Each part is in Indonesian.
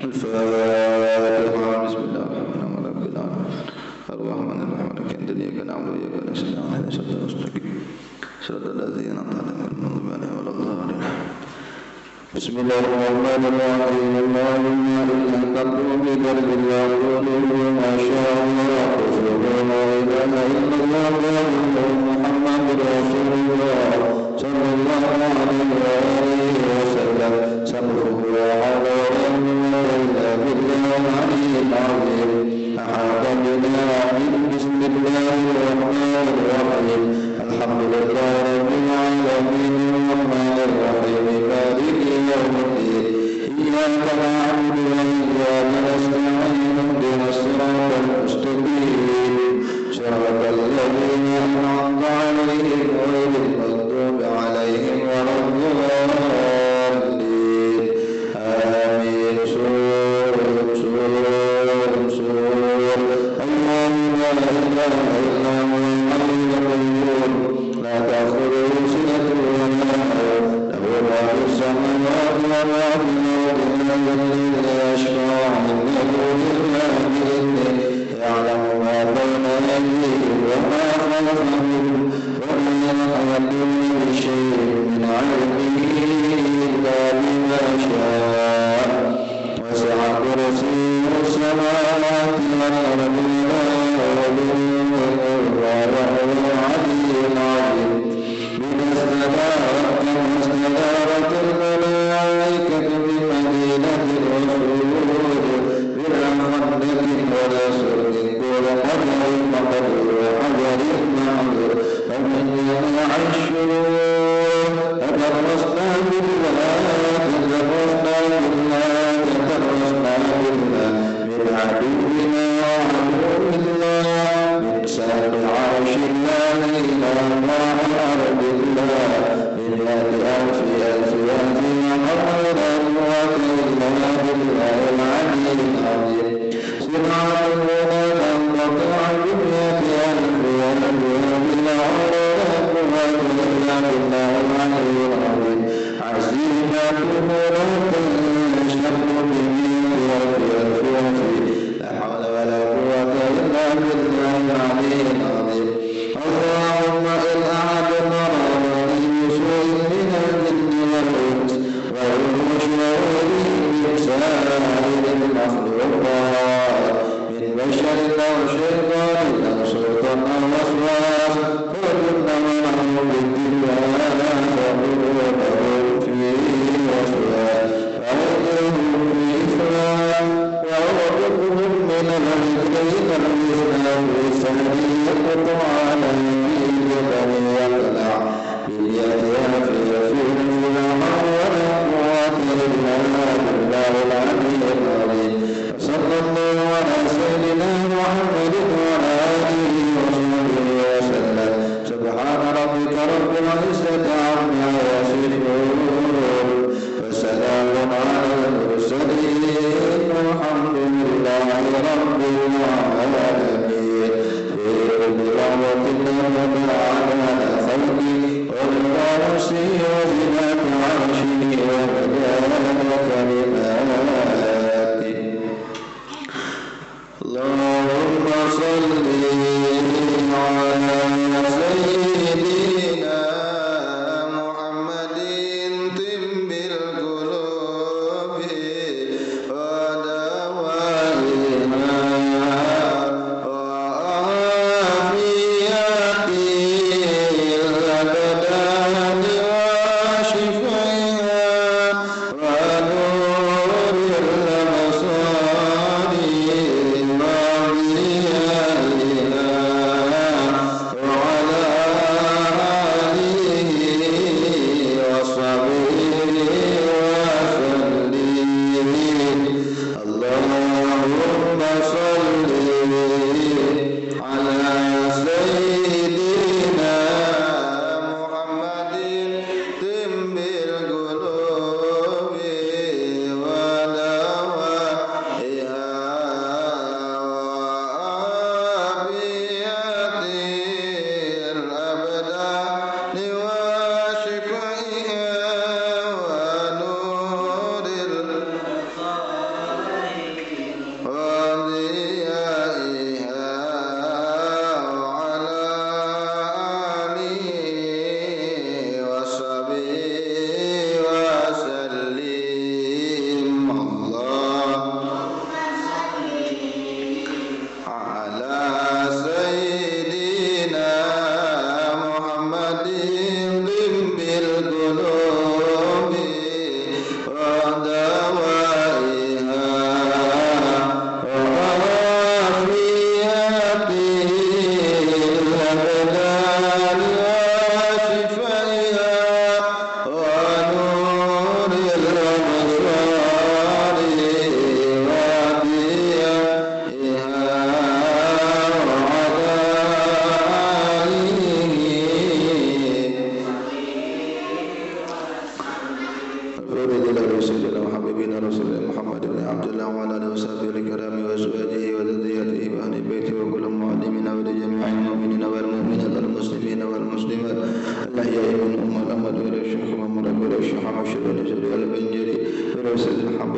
الفاتحة. بسم الله الرحمن الرحيم الرحمن الرحيم مالك يوم الدين إياك نعبد وإياك نستعين اهدنا الصراط المستقيم صراط الذين أنعمت عليهم غير المغضوب عليهم ولا الضالين. بسم الله الرحمن الرحيم اللهم إنا نطلب بقلب الله وما شاء الله ولا إله إلا الله محمد رسول الله صلى الله عليه وآله وسلم سمعه وعلى بالله العلي العظيم أحاط بنا بسم الله الرحمن الرحيم الحمد لله رب العالمين الرحمن الرحيم مالك يوم الدين إياك نعبد وإياك نستعين اهدنا الصراط المستقيم صراط الذين أنعمت عليهم غير المغضوب عليهم ولا الضالين آمين. لا تأخذه سنة ولا نوم له ما في السماوات وما في الأرض الذي لا يشفع عنده إلا بإذنه يعلم ما بين أيديهم وما خلفهم ولا يحيطون بشيء من علمه إلا بما شاء وسع كرسيه السماوات والأرض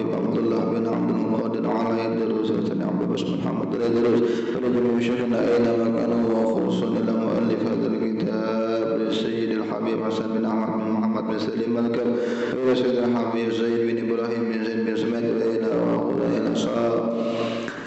الحبيب عبد الله بن عبد القادر على يد الرسول عبد باسم محمد الإدريس ولجميع شيخنا أينما كانوا وخصوصا إلى مؤلف هذا الكتاب للسيد الحبيب حسن بن أحمد بن محمد بن سليم الكم إلى سيد الحبيب زيد بن إبراهيم بن زيد بن سميد إلينا وأخونا صاحب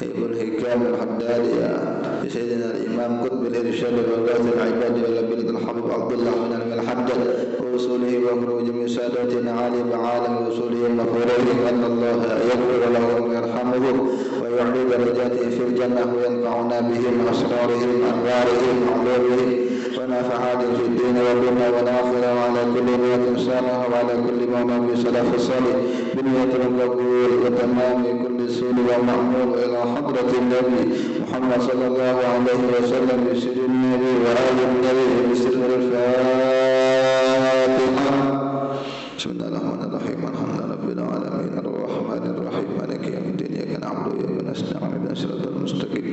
ابن الحكام الحدادية لسيدنا الإمام قطب الإرشاد والغاث العباد والبلد الحبيب عبد الله بن الحجاج ووصوله وأمره جميع ساداتنا عالي بعالم وصوله ومغفورهم أن الله يغفر لهم ويرحمهم ويعلي درجاته في الجنة وينفعنا بهم أسرارهم أنوارهم علومهم ونفعاتهم في الدين والدنيا والآخرة وعلى كل نية صالحة وعلى كل ما بسلف الصالح بنية القبول وتمام كل سول ومأمور إلى حضرة النبي محمد صلى الله عليه وسلم بسر النبي وآل النبي بسر الفاتحة. بسم الله الرحمن الرحيم الحمد لله رب العالمين الرحمن الرحيم مالك يوم الدين إياك نعبد وإياك نستعين اهدنا الصراط المستقيم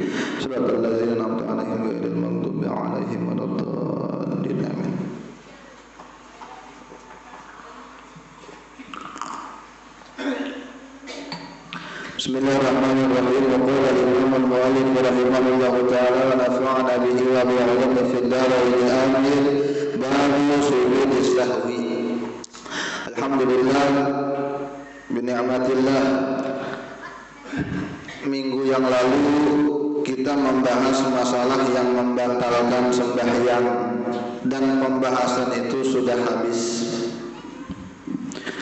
صراط الذين أنعمت عليهم غير المغضوب عليهم ولا الضالين آمين. Bismillahirrahmanirrahim. Qala al-Imam al-Mu'allif rahimahullahu ta'ala wa nafa'ana bihi wa bi 'ulumi fid dharain amin. Babu sujud sahwi. Alhamdulillah bi ni'matillah. Minggu yang lalu kita membahas masalah yang membatalkan sembahyang dan pembahasan itu sudah habis.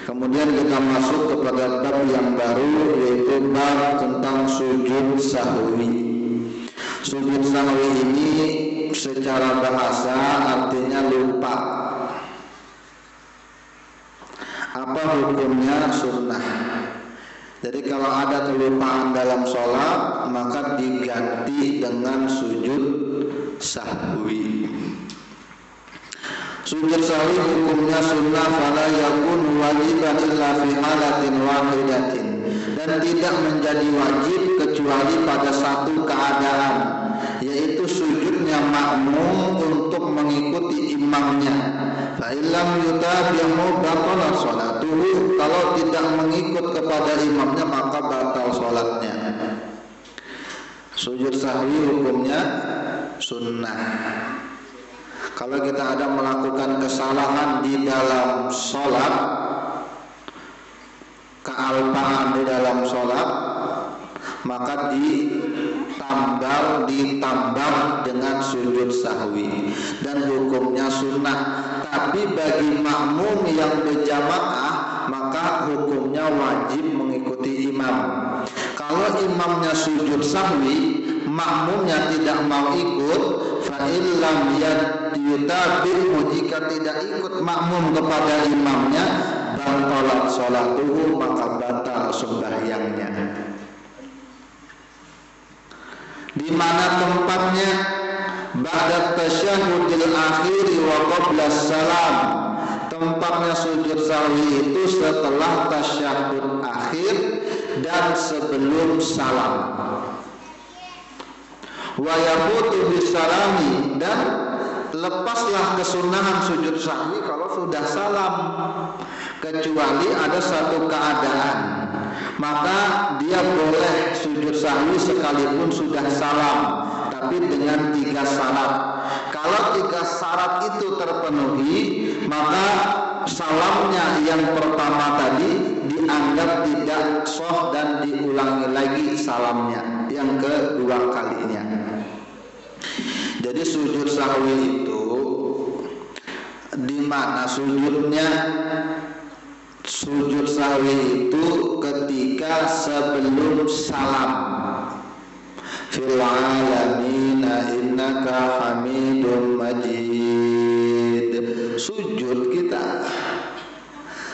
Kemudian kita masuk kepada bab yang baru, yaitu bab tentang sujud sahwi. Sujud sahwi ini secara bahasa artinya lupa. Apa hukumnya? Sunnah. Jadi kalau ada kelupaan dalam sholat, maka diganti dengan sujud sahwi. Sujud sahwi hukumnya sunnah, fala yakun wajiban illa fi halatin wahidatin, dan tidak menjadi wajib kecuali pada satu keadaan, yaitu sujudnya makmum untuk mengikuti imamnya. Fa illam yutabi'hu batala sholatuhu, kalau tidak mengikut kepada imamnya maka batal sholatnya. Sujud sahwi hukumnya sunnah. Kalau kita ada melakukan kesalahan di dalam sholat, kealpaan di dalam sholat, maka ditambah dengan sujud sahwi, dan hukumnya sunnah. Tapi bagi makmum yang berjamaah, maka hukumnya wajib mengikuti imam. Kalau imamnya sujud sahwi, makmumnya tidak mau ikut, fa illam yutabi'hu, jika tidak ikut makmum kepada imamnya, batalat sholatuhu, maka batal sembahyangnya. Di mana tempatnya? Ba'da tasyahudil akhir wa qabla salam. Tempatnya sujud sahwi itu setelah tasyahud akhir dan sebelum salam. Wa yabutu bisalami, dan lepaslah kesunahan sujud sahwi kalau sudah salam, kecuali ada satu keadaan, maka dia boleh sujud sahwi sekalipun sudah salam, tapi dengan 3 syarat. Kalau 3 syarat itu terpenuhi, maka salamnya yang pertama tadi dianggap tidak sah dan diulangi lagi salamnya yang kedua kalinya. Jadi sujud sahwi itu di mana sujudnya? Sujud sahwi itu ketika sebelum salam. Fil alamina innaka hamidum majid. Sujud kita,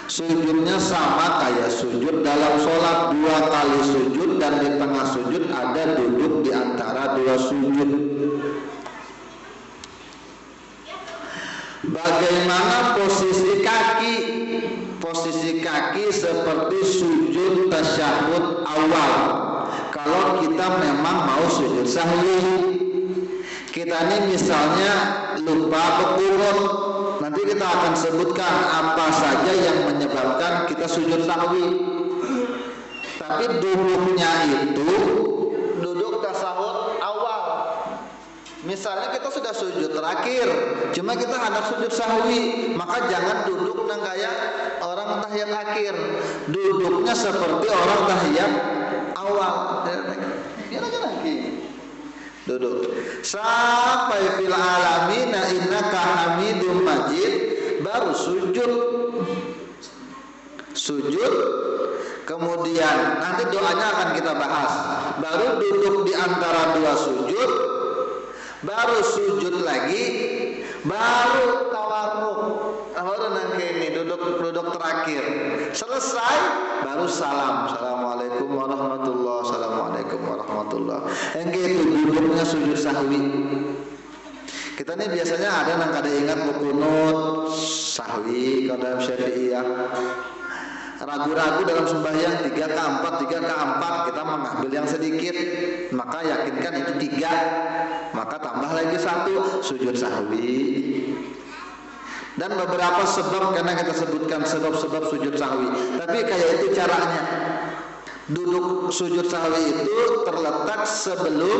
sujudnya sama kayak sujud dalam sholat, 2 kali sujud, dan di tengah sujud ada duduk di antara 2 sujud. Bagaimana posisi kaki? Posisi kaki seperti sujud tasyahud awal. Kalau kita memang mau sujud sahwi, kita ini misalnya lupa berkurut, nanti kita akan sebutkan apa saja yang menyebabkan kita sujud sahwi. Tapi duduknya itu duduk tasahud awal. Misalnya kita sudah sujud terakhir, cuma kita hendak sujud sahwi, maka jangan duduk nang kayak orang tahiyat akhir. Duduknya seperti orang tahiyat awal. Biar aja lagi. Duduk sampai fil alamina innaka hamidum majid, baru sujud. Sujud, kemudian nanti doanya akan kita bahas. Baru duduk di antara dua sujud, baru sujud lagi, baru tawarruk. Baru nanti ini duduk terakhir. Selesai, baru salam. Assalamualaikum warahmatullahi wabarakatuh. Assalamualaikum warahmatullahi wabarakatuh. Yang gitu duduknya sujud sahwi. Kita nih biasanya ada yang kada ingat bukunut sahwi kalau dalam Syafi'iyah. Ragu-ragu dalam sembahyang 3 ke 4 kita mengambil yang sedikit, maka yakinkan itu 3, maka tambah lagi 1 sujud sahwi. Dan beberapa sebab karena kita sebutkan sebab-sebab sujud sahwi, tapi kayak itu caranya. Duduk sujud sahwi itu terletak sebelum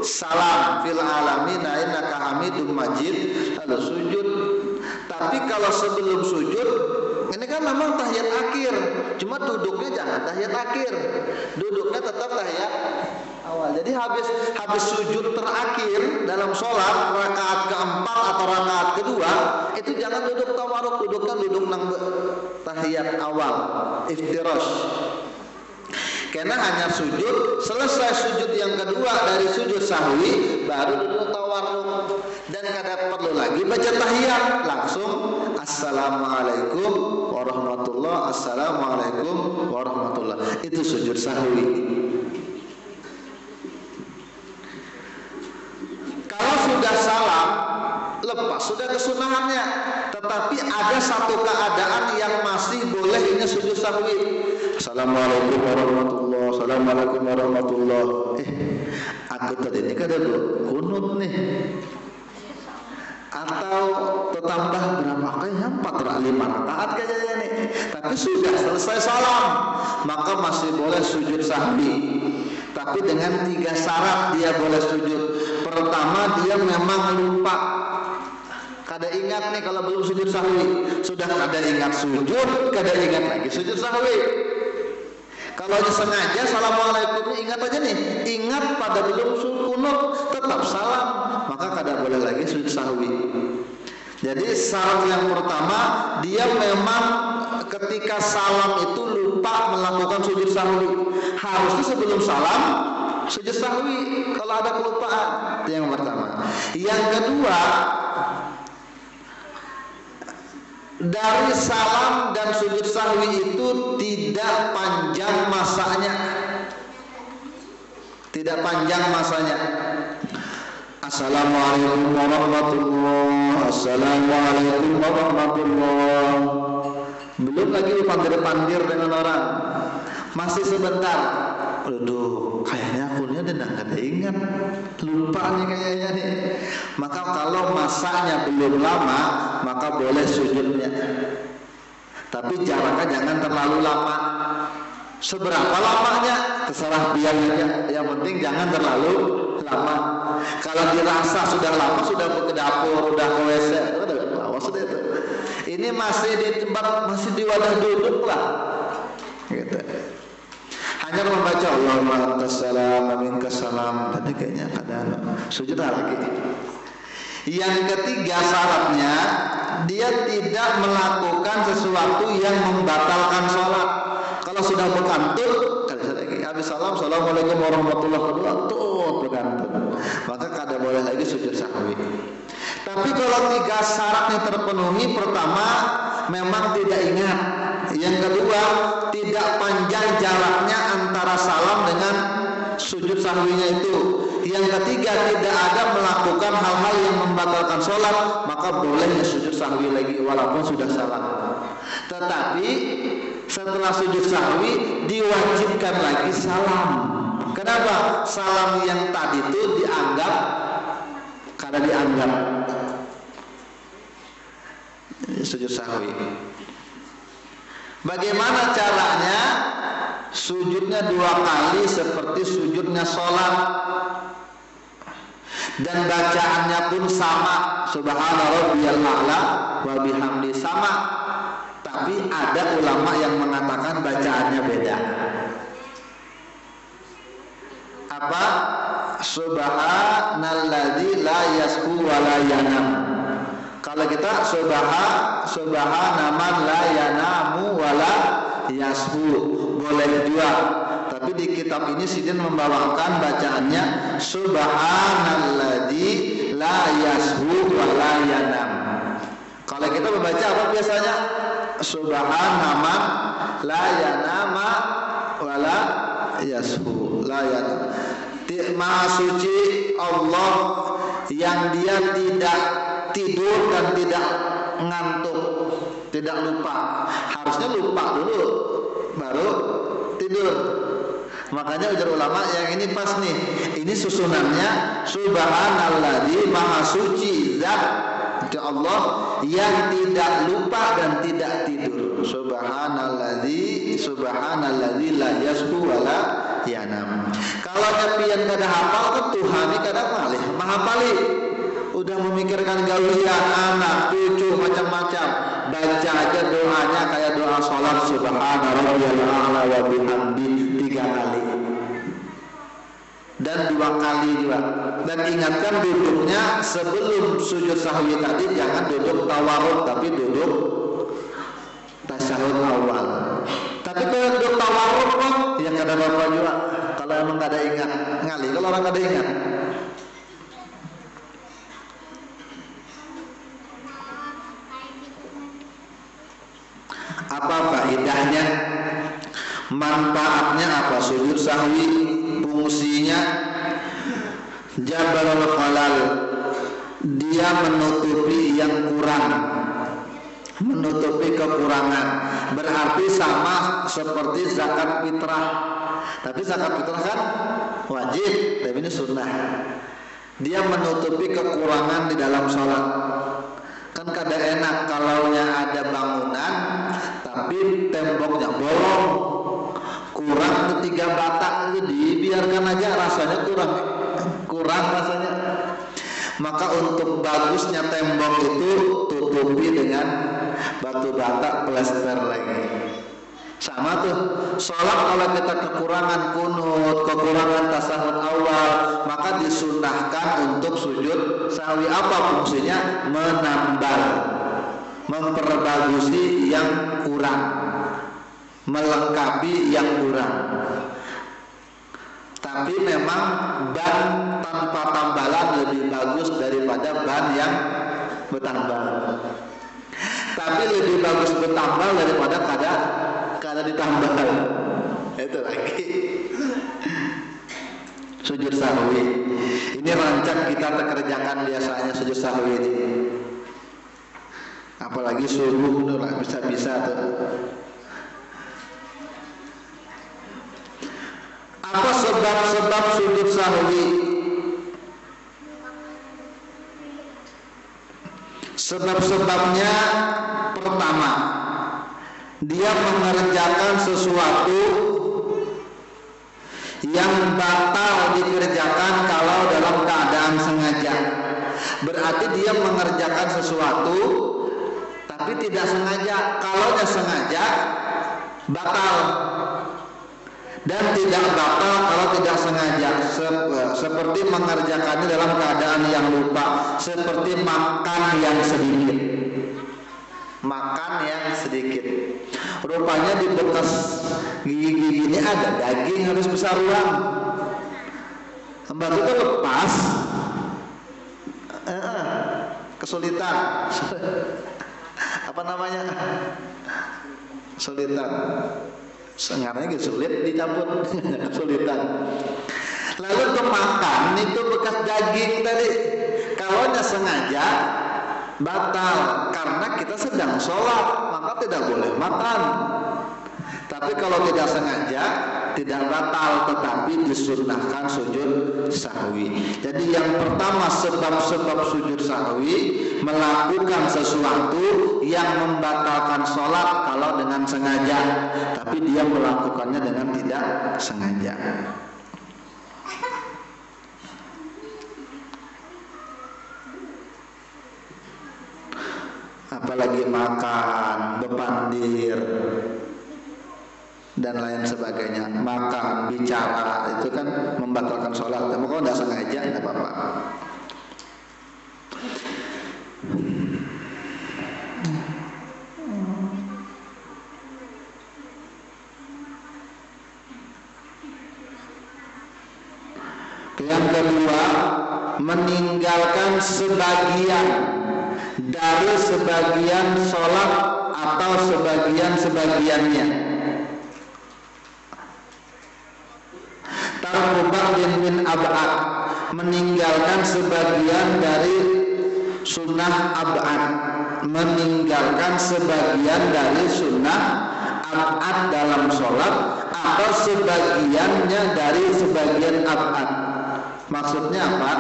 salam fil alamina innaka hamidum majid, lalu sujud. Tapi kalau sebelum sujud, ini kan memang tahiyat akhir, cuma duduknya jangan tahiyat akhir, duduknya tetap tahiyat awal. Jadi habis sujud terakhir dalam sholat rakaat keempat atau rakaat kedua, itu jangan duduk tawarruk, duduknya duduk nang tahiyat awal, iftirash. Karena hanya sujud, selesai sujud yang kedua dari sujud sahwi, baru duduk tawarruk. Dan kada perlu lagi baca tahiyat, langsung assalamualaikum warahmatullahi, assalamualaikum warahmatullahi. Itu sujud sahwi. Kalau sudah salam, lepas sudah kesunahannya. Tetapi ada satu keadaan yang masih boleh ini sujud sahwi. Assalamualaikum warahmatullahi, assalamualaikum warahmatullahi. Aku tadi ini kada kunut nih. Atau tertambah berapa kayaknya 4-5 rakaat kayaknya nih. Tapi sudah selesai salam, maka masih boleh sujud sahwi. Tapi dengan 3 syarat dia boleh sujud. Pertama, dia memang lupa, kada ingat nih kalau belum sujud sahwi. Sudah kada ingat sujud, kada ingat lagi sujud sahwi. Kalau sengaja assalamualaikumnya ingat aja nih, ingat pada belum kunut tetap salam, maka kada boleh lagi sujud sahwi. Jadi syarat yang pertama, dia memang ketika salam itu lupa melakukan sujud sahwi. Harusnya sebelum salam sujud sahwi kalau ada kelupaan. Itu yang pertama. Yang kedua, dari salam dan sujud sahwi itu tidak panjang masanya. Tidak panjang masanya. Assalamualaikum warahmatullahi, assalamualaikum warahmatullahi. Belum lagi pandir-pandir dengan orang. Masih sebentar. Aduh, kayaknya akunnya udah gak ingat, lupa nih kayaknya nih. Maka kalau masanya belum lama, maka boleh sujudnya. Tapi jaraknya jangan terlalu lama. Seberapa lamanya terserah dia aja. Yang penting jangan terlalu lama. Kalau dirasa sudah lama, sudah ke dapur, udah ke WC, udah lama sudah itu. Ini masih di tempat, masih di wadah duduk lah. Gitu. Hanya membaca Allahumma antassalam wa minkas salam, tadi kayaknya kadang sujud lagi. Yang ketiga syaratnya, dia tidak melakukan sesuatu yang membatalkan sholat. Kalau sudah berkantun, habis salam, assalamualaikum warahmatullahi wabarakatuh, berkantun, maka kada boleh lagi sujud sahwi. Tapi kalau 3 syaratnya terpenuhi, pertama memang tidak ingat. Yang kedua, tidak panjang jaraknya antara salam dengan sujud sahwinya itu. Yang ketiga, tidak ada melakukan hal-hal yang membatalkan sholat, maka boleh sujud sahwi lagi walaupun sudah salam. Tetapi setelah sujud sahwi diwajibkan lagi salam. Kenapa? Salam yang tadi itu dianggap karena dianggap sujud sahwi. Bagaimana caranya? sujudnya 2 kali seperti sujudnya sholat, dan bacaannya pun sama, subhana rabbiyal a'la wa bihamdi, sama. Tapi ada ulama yang mengatakan bacaannya beda. Apa? Subhanalladzi la yashu wa la yanam. Kalau kita subhana man la yanamu wa la yashu, boleh juga. Tapi di kitab ini Sidin membawakan bacaannya subhanalladzi la yashu wa la yanam. Kalau kita membaca apa biasanya? Subhana man la yanama wa la yashu, la yanam. Maha suci Allah yang dia tidak tidur dan tidak ngantuk, tidak lupa. Harusnya lupa dulu baru tidur. Makanya ujar ulama yang ini pas nih. Ini susunannya subhanalladzi, maha suci zat Allah yang tidak lupa dan tidak tidur. Subhanalladzi la yashu wa la yanam. Kalau nyapian kada hafal kan Tuhan ini kada malih, maha palih. Udah memikirkan gawian anak, cucu, macam-macam. Baca aja doanya kayak doa sholat, subhana rabbiyal a'la wa bihamdi 3 kali. Dan 2 kali juga. Dan ingatkan duduknya sebelum sujud sahwi tadi jangan duduk tawarruk, tapi duduk tasyahud awal. Tapi kalau duduk tawarruk kok ya kada apa-apa juga. Kalau emang kada ingat, ngali kalau orang kada ingat. Apa faedahnya? Manfaatnya apa sujud sahwi? Fungsinya jabarul khalal, dia menutupi yang kurang, menutupi kekurangan. Berarti sama seperti zakat fitrah. Tapi zakat fitrah kan wajib, tapi ini sunnah. Dia menutupi kekurangan di dalam sholat. Kan kada enak kalaunya ada bangunan tapi temboknya bolong, kurang 3 bata, dibiarkan aja, rasanya kurang rasanya. Maka untuk bagusnya tembok itu tutupi dengan batu bata plester lagi. Sama tuh sholat, kalau kita kekurangan kunut, kekurangan tasahud awal, maka disunnahkan untuk sujud sahwi. Apa fungsinya? Menambal, memperbagusi yang kurang, melengkapi yang kurang. Tapi memang ban tanpa tambalan lebih bagus daripada ban yang bertambal. Tapi lebih bagus bertambal daripada kada ditambal. Itu lagi sujud sahwi. Ini rancak kita terkerjakan biasanya sujud sahwi ini. Apalagi subuh tuh lah bisa-bisa tuh. Apa sebab-sebab sujud sahwi? Sebab-sebabnya pertama, dia mengerjakan sesuatu yang batal dikerjakan kalau dalam keadaan sengaja. Berarti dia mengerjakan sesuatu tapi tidak sengaja. Kalau dia sengaja batal, dan tidak batal kalau tidak sengaja. Seperti mengerjakannya dalam keadaan yang lupa, seperti makan yang sedikit. Makan yang sedikit. Rupanya di bekas gigi-gigi ini ada daging harus besar ruang. Baru itu lepas, kesulitan. Apa namanya? Kesulitan. Sengarnya sulit dicabut, kesulitan. Lalu untuk makan itu bekas daging tadi, kalau nya sengaja batal karena kita sedang sholat, maka tidak boleh makan. Tapi kalau tidak sengaja tidak batal, tetapi disunnahkan sujud sahwi. Jadi yang pertama sebab-sebab sujud sahwi, melakukan sesuatu yang membatalkan sholat kalau dengan sengaja, tapi dia melakukannya dengan tidak sengaja. Apalagi makan, bepandir dan lain sebagainya. Makan, bicara, itu kan membatalkan sholat. Tapi kalau tidak sengaja tidak apa-apa. Yang kedua, meninggalkan sebagian dari sebagian sholat atau sebagian-sebagiannya. Tarku min ab'ad, meninggalkan sebagian dari sunnah ab'ad, meninggalkan sebagian dari sunnah ab'ad dalam sholat atau sebagiannya dari sebagian ab'ad. Maksudnya apa?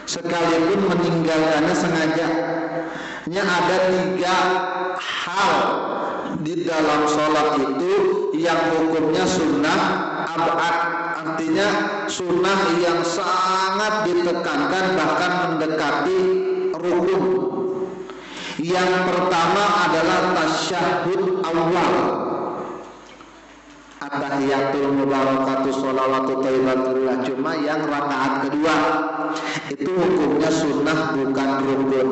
Sekalipun meninggalkannya sengaja. Ada 3 hal di dalam sholat itu yang hukumnya sunnah ab'ad, artinya sunnah yang sangat ditekankan bahkan mendekati rukun. Yang pertama adalah tasyahud awal, at-tahiyatul mubarakatuh sholawatu thayyibatullah. Cuma yang rakaat kedua itu hukumnya sunnah bukan rukun.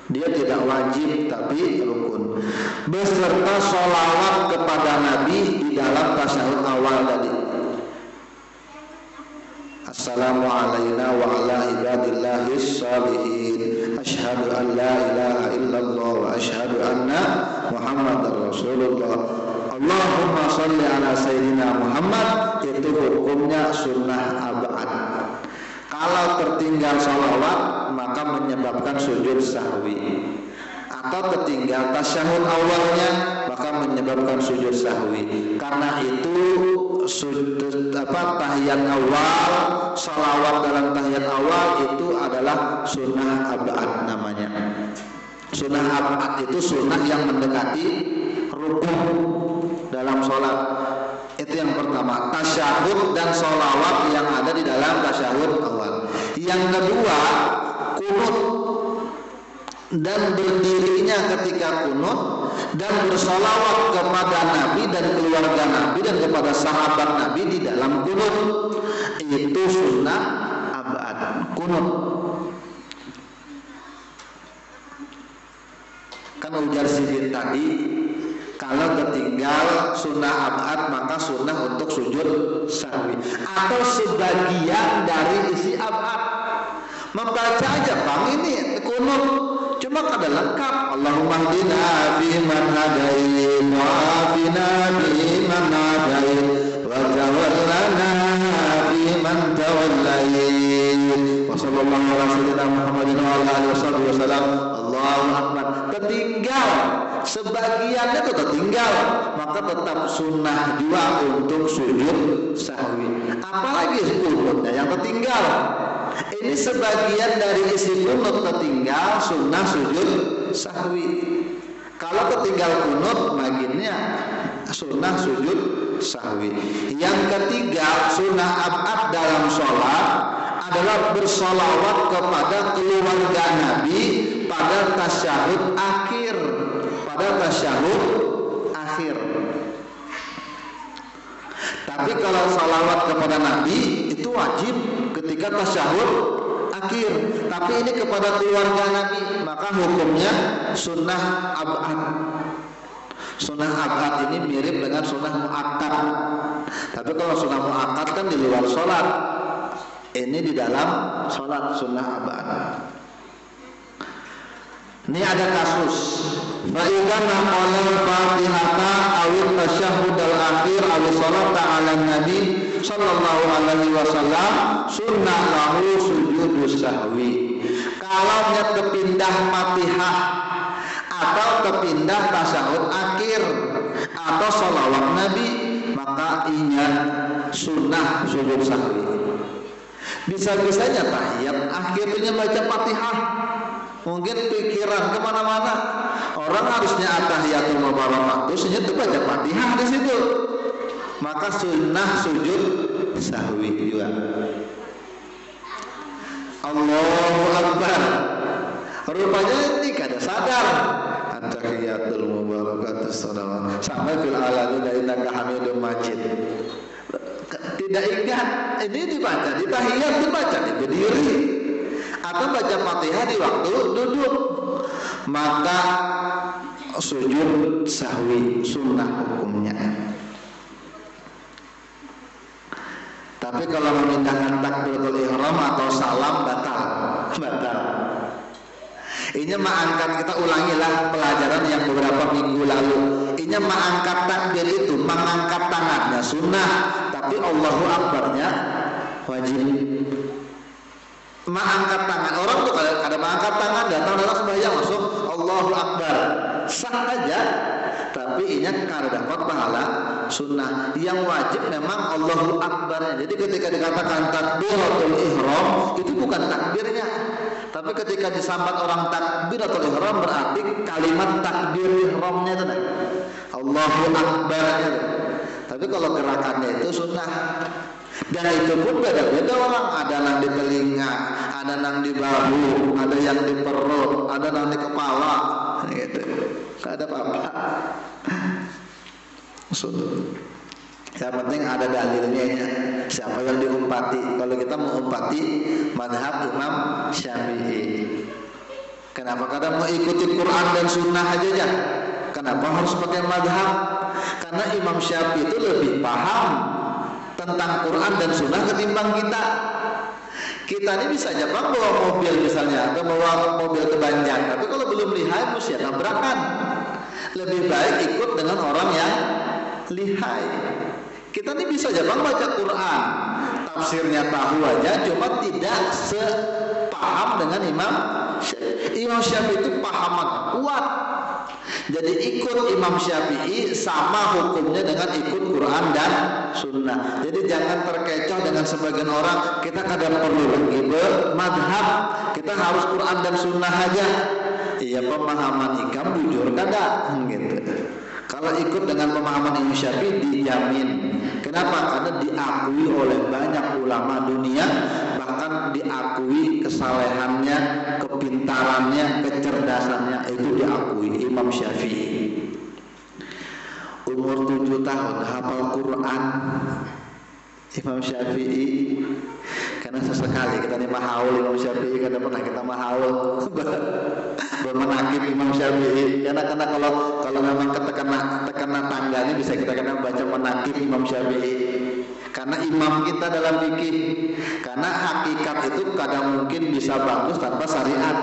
Dia tidak wajib tapi rukun. Beserta sholawat kepada Nabi di dalam tasyahud awal tadi. Assalamu alayna wa ala ibadillahis shalihin. Asyhadu an la ilaha illallah wa asyhadu anna Muhammadar Rasulullah. Allahumma sholli ala sayyidina Muhammad. Itu hukumnya sunnah ab'ad. Kalau tertinggal sholawat maka menyebabkan sujud sahwi, atau tertinggal tasyahud awalnya maka menyebabkan sujud sahwi. Karena itu tahiyat awal, sholawat dalam tahiyat awal itu adalah sunnah ab'ad namanya. Sunnah ab'ad itu sunnah yang mendekati rukun dalam sholat. Itu yang pertama, tasyahud dan sholawat yang ada di dalam tasyahud awal. Yang kedua, kunut dan berdirinya ketika kunut dan bersolawat kepada Nabi dan keluarga Nabi dan kepada sahabat Nabi di dalam kunut. Itu sunnah ab'ad, kunut. Kan ujar sidin tadi, kalau tertinggal sunnah ab'ad maka sunnah untuk sujud sahwi atau sebagian dari isi ab'ad. Membaca aja bang, ini kunut cuma kada lengkap. Allahumma hdina biman hadain wa afina biman hadain wa tawallana biman tawallain wa sallallahu ala sayyidina Muhammadin wa ala alihi wasallam. Allahu akbar. Tertinggal sebagiannya itu tertinggal, maka tetap sunnah juga untuk sujud sahwi. Apalagi kunutnya yang tertinggal. Ini sebagian dari isi kunut tertinggal, sunnah sujud sahwi. Kalau tertinggal kunut, baginnya sunnah sujud sahwi. Yang ketiga, sunnah ab'ad dalam sholat adalah bersolawat kepada keluarga Nabi pada tasyahud akhir. Tapi kalau salawat kepada Nabi itu wajib ketika tasyahud akhir. Tapi ini kepada keluarga Nabi, maka hukumnya sunnah ab'ad. Sunnah ab'ad ini mirip dengan sunnah mu'akkad. Tapi kalau sunnah mu'akkad kan di luar sholat, ini di dalam sholat sunnah ab'ad. Ini ada kasus. Fa'idhan naqalal fatihata awil tasyahud al-akhir awil salata ala nabi sallallahu alaihi wasallam sunnah lahu sujudus sahwi. Kalau kepindah fatihah atau kepindah tasyahud akhir atau sholawat Nabi, maka ingat sunnah sujud sahwi. Bisa-bisanya tahiyat akhirnya baca Fatihah, mungkin pikiran kemana-mana. Orang harusnya at-tahiyatul mubarakatuh, itu baca Fatihah di situ, maka sunnah sujud sahwi juga. Allahu Akbar, rupanya ini kada sadar at-tahiyatul mubarakatuh shalawat sampai fil alamin innaka hamidum majid. Tidak ingat ini dibaca di tahiyat, dibaca di berdiri atau baca Fatihah di waktu duduk, maka sujud sahwi sunnah hukumnya. Tapi kalau memindahkan takbiratul ihram atau salam batal. Ini mengangkat, kita ulangilah pelajaran yang beberapa minggu lalu. Ini mengangkat takbir itu, mengangkat tangannya sunnah, tapi Allahu Akbarnya wajib. Mengangkat tangan, orang tuh kalau ada mengangkat tangan datang sembahyang langsung Allahu Akbar, sah aja, tapi ini karena dapat pahala sunnah. Yang wajib memang Allahu Akbarnya. Jadi ketika dikatakan takbiratul ihram itu bukan takbirnya, tapi ketika disambat orang takbiratul ihram berarti kalimat takbir ihramnya itu Allahu Akbarnya. Tapi kalau gerakannya itu sunnah. Dan itu pun beda-beda orang, ada yang di telinga, ada yang di bahu, ada yang di perut, ada yang di kepala, gitu. Gak ada apa-apa. Yang penting ada dalilnya ya. Siapa yang diumpati? Kalau kita mengumpati mazhab Imam Syafi'i. Kenapa kadang mau ikuti Quran dan Sunnah aja ya? Kenapa harus pakai mazhab? Karena Imam Syafi'i itu lebih paham tentang Quran dan Sunnah ketimbang kita. Kita ini bisa aja bang bawa mobil misalnya atau bawa mobil ke Banjar, tapi kalau belum lihai mesti tabrakan. Lebih baik ikut dengan orang yang lihai. Kita ini bisa aja bang baca Quran, tafsirnya tahu aja, cuma tidak sepaham dengan Imam Syafi'i itu pahaman kuat. Jadi ikut Imam Syafi'i sama hukumnya dengan ikut Quran dan Sunnah. Jadi jangan terkecoh dengan sebagian orang, kita kadang perlu lagi bermadhab, kita harus Quran dan Sunnah aja. Iya, pemahaman ikam jujur kada gitu. Kalau ikut dengan pemahaman Imam Syafi'i dijamin. Kenapa? Karena diakui oleh banyak ulama dunia, bahkan diakui kesalehannya, kepintarannya, kecerdasannya, itu diakui Imam Syafi'i. Umur 7 tahun hafal Quran Imam Syafi'i. Karena sesekali kita nih mahaul Imam Syafi'i, karena pernah kita mahaul bermenakib Imam Syafi'i. Karena kalau memang tekana tangga ini bisa kita kena baca menakib Imam Syafi'i. Karena imam kita dalam fikih. Karena hakikat itu kadang mungkin bisa bagus tanpa syariat.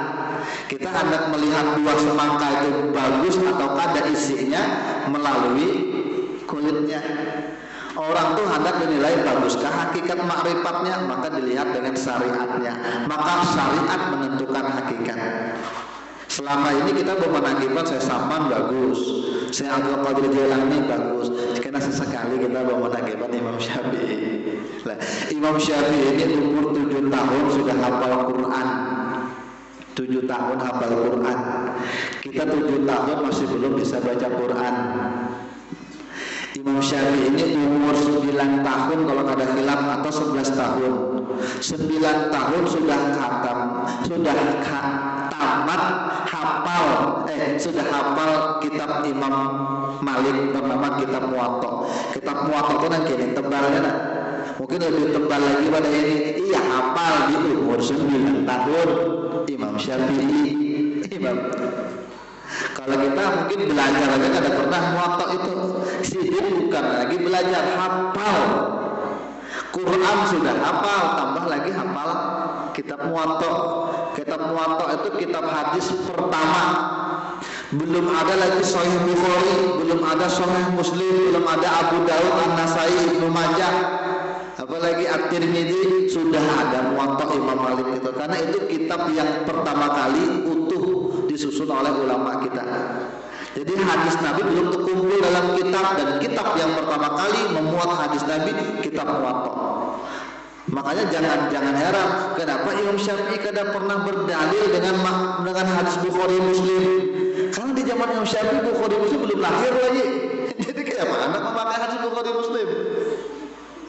Kita hendak melihat buah semangka itu bagus atau ada isinya melalui kulitnya. Orang tuh hendak dinilai baguskah hakikat makrifatnya, maka dilihat dengan syariatnya. Maka syariat menentukan hakikat. Selama ini kita bermenakibat saya Saman bagus, saya Abdul Qadir Jailani bagus. Karena sesekali kita bermenakibat Imam Syafi'i. Nah, Imam Syafi'i ini umur 7 tahun sudah hafal Quran. 7 tahun hafal Quran. Kita 7 tahun masih belum bisa baca Quran. Imam Syafi'i ini umur 9 tahun kalau ada khilaf atau 11 tahun. 9 tahun sudah khatam, sudah tamat hafal, sudah hafal kitab Imam Malik, bernama kitab Muwatta. Kitab Muwatta itu yang gini tebalnya, mungkin lebih tebal lagi pada ini. Iya, hafal di umur 9 tahun Imam Syafi'i. Kalau kita mungkin belajar aja kada pernah Muwatta itu, sibuk bukan lagi belajar, hafal Quran sudah hafal, tambah lagi hafal kitab Muwatta. Kitab Muwatta itu kitab hadis pertama. Belum ada lagi Sahih Bukhari, belum ada Sahih Muslim, belum ada Abu Daud, An-Nasai, Ibnu Majah, apalagi At-Tirmidzi. Sudah ada Muwatta Imam Malik itu, karena itu kitab yang pertama kali utuh disusun oleh ulama kita. Jadi hadis Nabi belum terkumpul dalam kitab, dan kitab yang pertama kali memuat hadis Nabi kitab Muwatta. Makanya jangan heran kenapa Imam Syafi'i kadang pernah berdalil dengan hadis Bukhari Muslim. Karena di zaman Imam Syafi'i Bukhari Muslim belum lahir lagi. Jadi kayak mana memakai hadis Bukhari Muslim?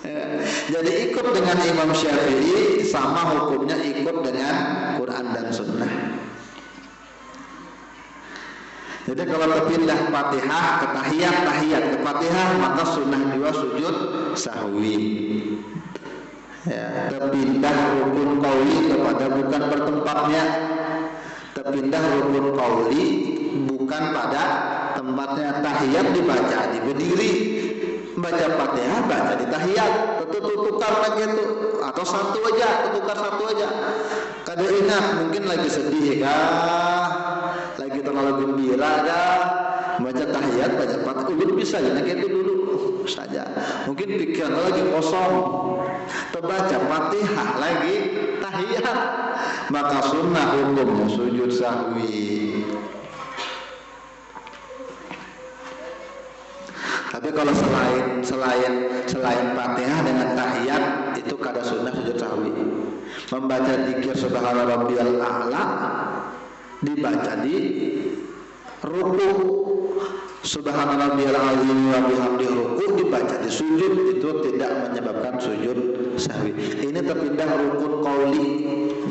Ya. Jadi ikut dengan Imam Syafi'i sama hukumnya ikut dengan Quran dan Sunnah. Jadi kalau terpindah Fatihah ke tahiyat, tahiyat ke Fatihah, maka sunnah juga sujud sahwi. Ya, terpindah rukun qauli kepada bukan bertempatnya. Terpindah rukun qauli bukan pada tempatnya. Tahiyat dibaca di berdiri, baca Fatihah baca di tahiyat. Tukar lagi itu, atau satu aja, tukar satu aja. Kada ingat, mungkin lagi sedih kah, lagi terlalu gembira kah, baca tahiyat, baca Fatihah bisa ya, kayak itu dulu saja. Mungkin pikiran lagi kosong, terbaca Fatihah lagi tahiyat, maka sunnah hukumnya sujud sahwi. Tapi kalau selain Fatihah dengan tahiyat itu kada sunnah sujud sahwi. Membaca dzikir subhana rabbiyal a'la dibaca di ruku, subhana rabbiyal azim wa bihamdihi ruku dibaca di sujud, itu tidak menyebabkan sujud sahwi. Ini terpindah rukun qauli.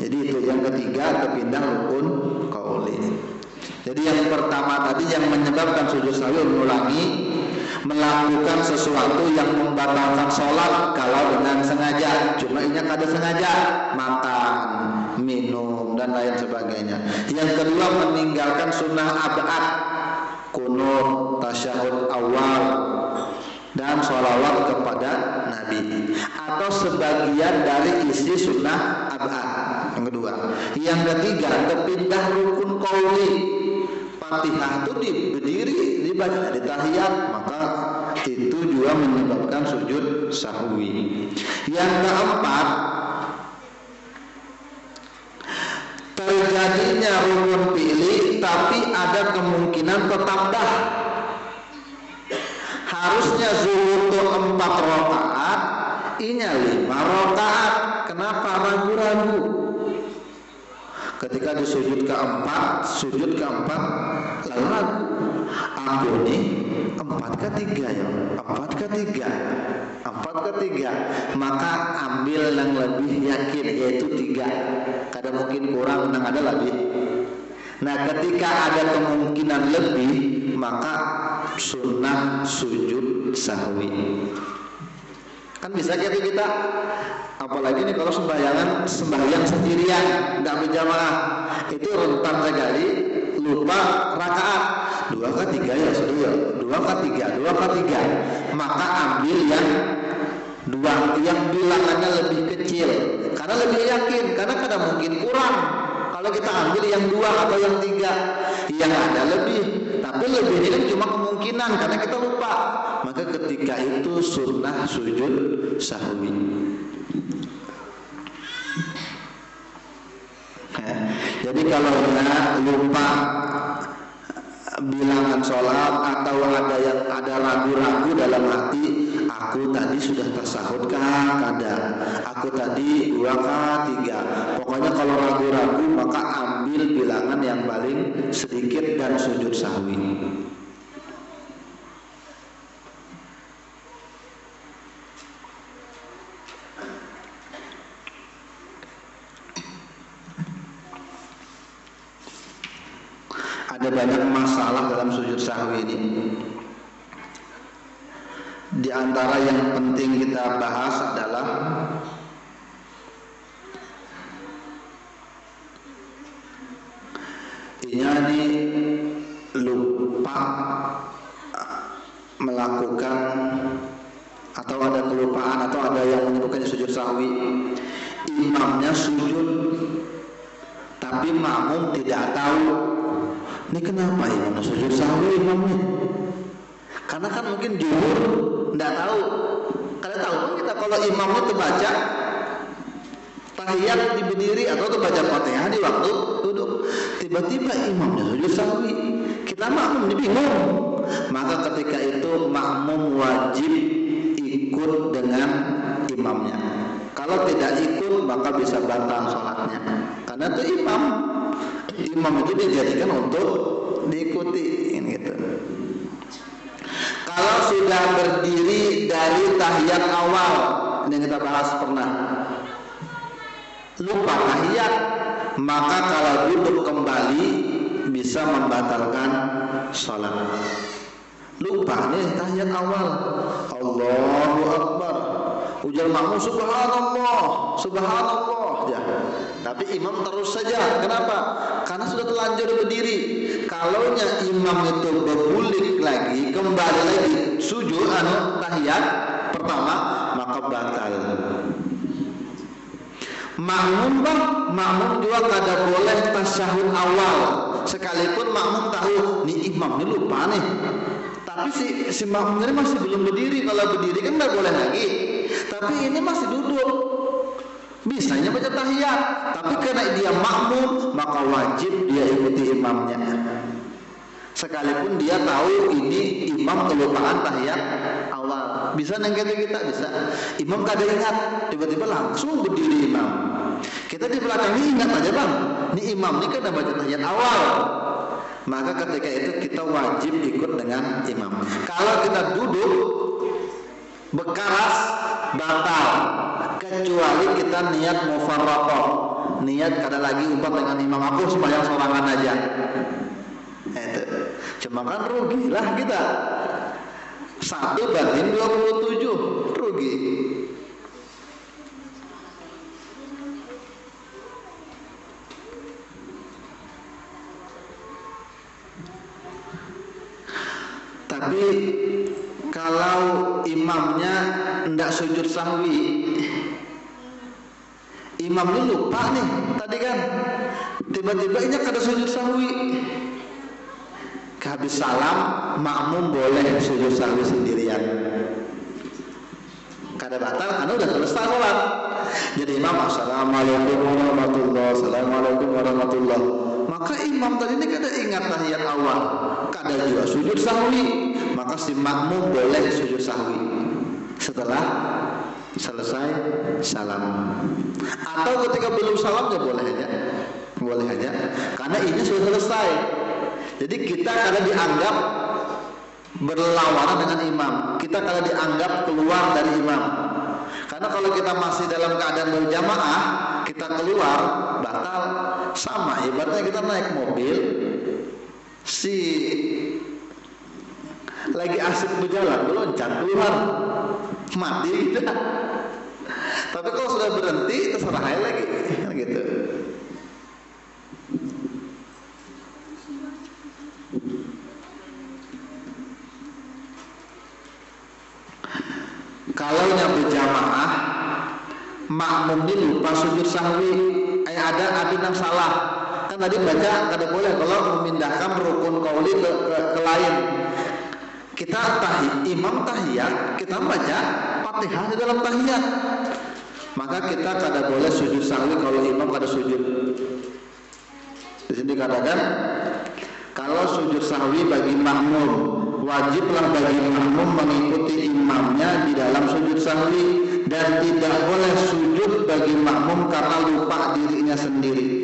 Jadi itu yang ketiga, terpindah rukun qauli. Jadi yang pertama tadi yang menyebabkan sujud sahwi, mengulangi melakukan sesuatu yang membatalkan sholat kalau dengan sengaja. Cuma ini kada sengaja, makan, minum dan lain sebagainya. Yang kedua, meninggalkan sunnah ab'ad, kunut, tasyahud awal dan sholawat kepada Nabi, atau sebagian dari isi sunnah ab'ad. Yang kedua. Yang ketiga, terpindah rukun qauli. Fatihah itu berdiri dibaca di tahiyat, maka itu juga menyebabkan sujud sahwi. Yang keempat, terjadinya rukun fi'li tapi ada kemungkinan tetap dah. Harusnya zuhur itu 4 rakaat, inya 5 rakaat. Kenapa ragu-ragu? Ketika di sujud keempat lalu ragu, aku nih 4 ke 3 ya, 4 ke 3, maka ambil yang lebih yakin, yaitu 3. Kadang mungkin kurang, kadang ada lebih. Nah, ketika ada kemungkinan lebih, maka sunnah sujud sahwi. Kan bisa jadi kita, apalagi nih kalau sembahyang sendirian, tidak berjamaah, itu rentan sekali lupa rakaat. 2 ke 3 ya sudah ya, 2 ke 3, maka ambil yang 2 yang bilangannya lebih kecil, karena lebih yakin, karena kadang mungkin kurang. Kalau kita ambil yang 2 atau yang 3, yang ada lebih, tapi lebih ini kan cuma kemungkinan karena kita lupa, maka ketika itu sunnah sujud sahwi. Jadi kalau lupa bilangan sholat atau ada ragu-ragu dalam hati, aku tadi sudah tasahud kah? Kada. Aku tadi 2 kah? 3. Pokoknya kalau ragu-ragu maka ambil bilangan yang paling sedikit dan sujud sahwi. Ada banyak masalah dalam sujud sahwi ini. Di antara yang penting kita bahas adalah ini lupa melakukan, atau ada kelupaan, atau ada yang menyebutkan sujud sahwi. Imamnya sujud tapi makmum tidak tahu. Ini kenapa imam sujud sahwi imamnya? Karena kan mungkin jumhur tidak tahu. Kalian tahu kan kita kalau imamnya terbaca tahiyat di berdiri atau terbaca Fatihah di waktu duduk, tiba-tiba imamnya sujud sahwi. Kita makmum ini bingung. Maka ketika itu makmum wajib ikut dengan imamnya. Kalau tidak ikut maka bisa batal sholatnya. Karena itu imam itu dijadikan untuk diikuti gitu. Kalau sudah berdiri dari tahiyat awal, yang kita bahas pernah, lupa tahiyat, maka kalau duduk kembali bisa membatalkan sholat. Lupa nih tahiyat awal, Allahu Akbar, ujar makmum subhanallah, subhanallah ya. Tapi imam terus saja. Kenapa? Karena sudah terlanjur berdiri. Kalaunya imam itu berbulik lagi, kembali lagi sujud tahiyat pertama, maka batal. Makmum juga kada boleh tasyahud awal. Sekalipun makmum tahu nih imam ini lupa nih, tapi si makmum ini masih belum berdiri. Kalau berdiri kan nggak boleh lagi. Tapi ini masih duduk, bisanya baca tahiyat. Tapi karena dia makmum, maka wajib dia ikuti imamnya. Sekalipun dia tahu ini imam kelupaan tahiyat awal. Bisa nengketin kita, bisa. Imam kada ingat, tiba-tiba langsung berdiri imam. Kita di belakang ini ingat aja bang, ini imam ini kada baca tahiyat awal. Maka ketika itu kita wajib ikut dengan imam. Kalau kita duduk berkeras batal, kecuali kita niat mufarraqah, niat kada lagi umpah dengan imam, aku sembahyang sorangan aja. Itu cuma kan rugilah kita 1/27, rugi. Tapi kalau imamnya tidak sujud sahwi, imamnya lupa nih tadi kan, tiba-tiba ini kada sujud sahwi, habis salam makmum boleh sujud sahwi sendirian, kada batal karena udah selesai sholat. Jadi imam assalamualaikum warahmatullah, assalamualaikum warahmatullah, maka imam tadi ini kada ingat tahiyat awal, kada juga sujud sahwi, maka si makmum boleh sujud sahwi setelah selesai salam. Atau ketika belum salam ya boleh aja, karena ini sudah selesai. Jadi kita kada dianggap berlawanan dengan imam, kita kada dianggap keluar dari imam. Karena kalau kita masih dalam keadaan berjamaah, kita keluar batal. Sama ibaratnya kita naik mobil, si lagi asik berjalan, loncat keluar, mati kita. Tapi kalau sudah berhenti, terserah lagi, gitu. Kalau yang berjamaah, makmum ini lupa sujud sahwi, ada yang salah. Kan tadi baca kada boleh kalau memindahkan rukun qauli ke lain. Kita imam tahiyat, kita baca Fatihah di dalam tahiyat, maka kita kada boleh sujud sahwi kalau imam kada sujud. Di sini katakan kalau sujud sahwi bagi makmum, wajiblah bagi makmum mengikuti imamnya di dalam sujud sahwi, dan tidak boleh sujud bagi makmum karena lupa dirinya sendiri.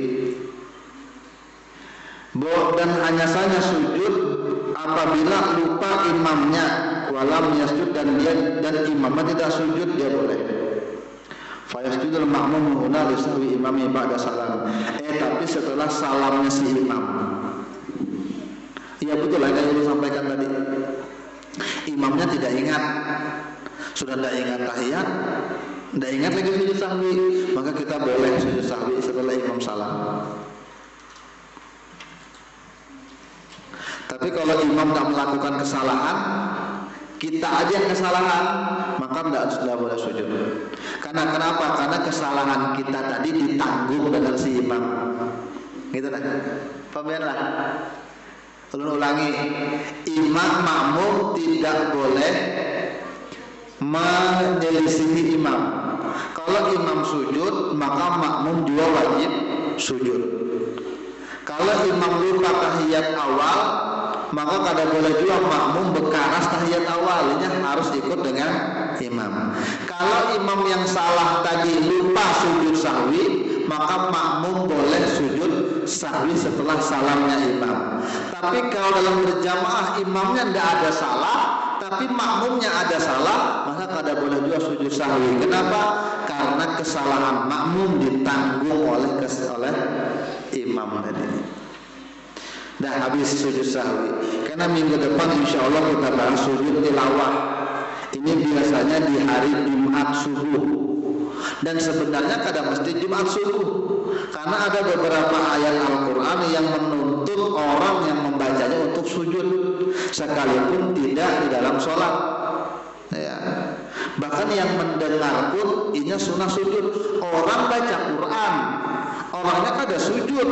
Dan hanya saja sujud apabila lupa imamnya, walam yasjud, dan imamnya tidak sujud, dia boleh. Fayasjudul makmum huna li sahwi imami ba'da salam. Tapi setelah salamnya si imam. Iya betul lah yang disampaikan tadi. Imamnya tidak ingat, sudah tidak ingat tahiyat, tidak ingat lagi sujud sahwi, maka kita boleh sujud sahwi setelah imam salam. Tapi kalau imam tidak melakukan kesalahan, kita aja yang kesalahan, maka tidak boleh sujud. Karena kenapa? Karena kesalahan kita tadi ditanggung dengan si imam. Gitu kan? Pemirsa, ulangi, imam makmum tidak boleh menyelisihi imam. Kalau imam sujud, maka makmum juga wajib sujud. Kalau imam lupa tahiyat awal, maka kada boleh juga makmum bekaras tahiyat awalnya, harus ikut dengan imam. Kalau imam yang salah tadi lupa sujud sahwi, maka makmum boleh sujud sahwi setelah salamnya imam. Tapi kalau dalam berjamaah imamnya tidak ada salah, tapi makmumnya ada salah, maka kada boleh juga sujud sahwi. Kenapa? Karena kesalahan makmum ditanggung oleh imam tadi. Dah habis sujud sahwi. Karena minggu depan insya Allah kita bahas sujud tilawah. Ini biasanya di hari Jumat subuh. Dan sebenarnya kadang mesti Jumat subuh. Karena ada beberapa ayat Al-Quran yang menuntut orang yang membacanya untuk sujud, sekalipun tidak di dalam sholat. Ya. Bahkan yang mendengar pun ini sunnah sujud. Orang baca Quran, orangnya kada sujud,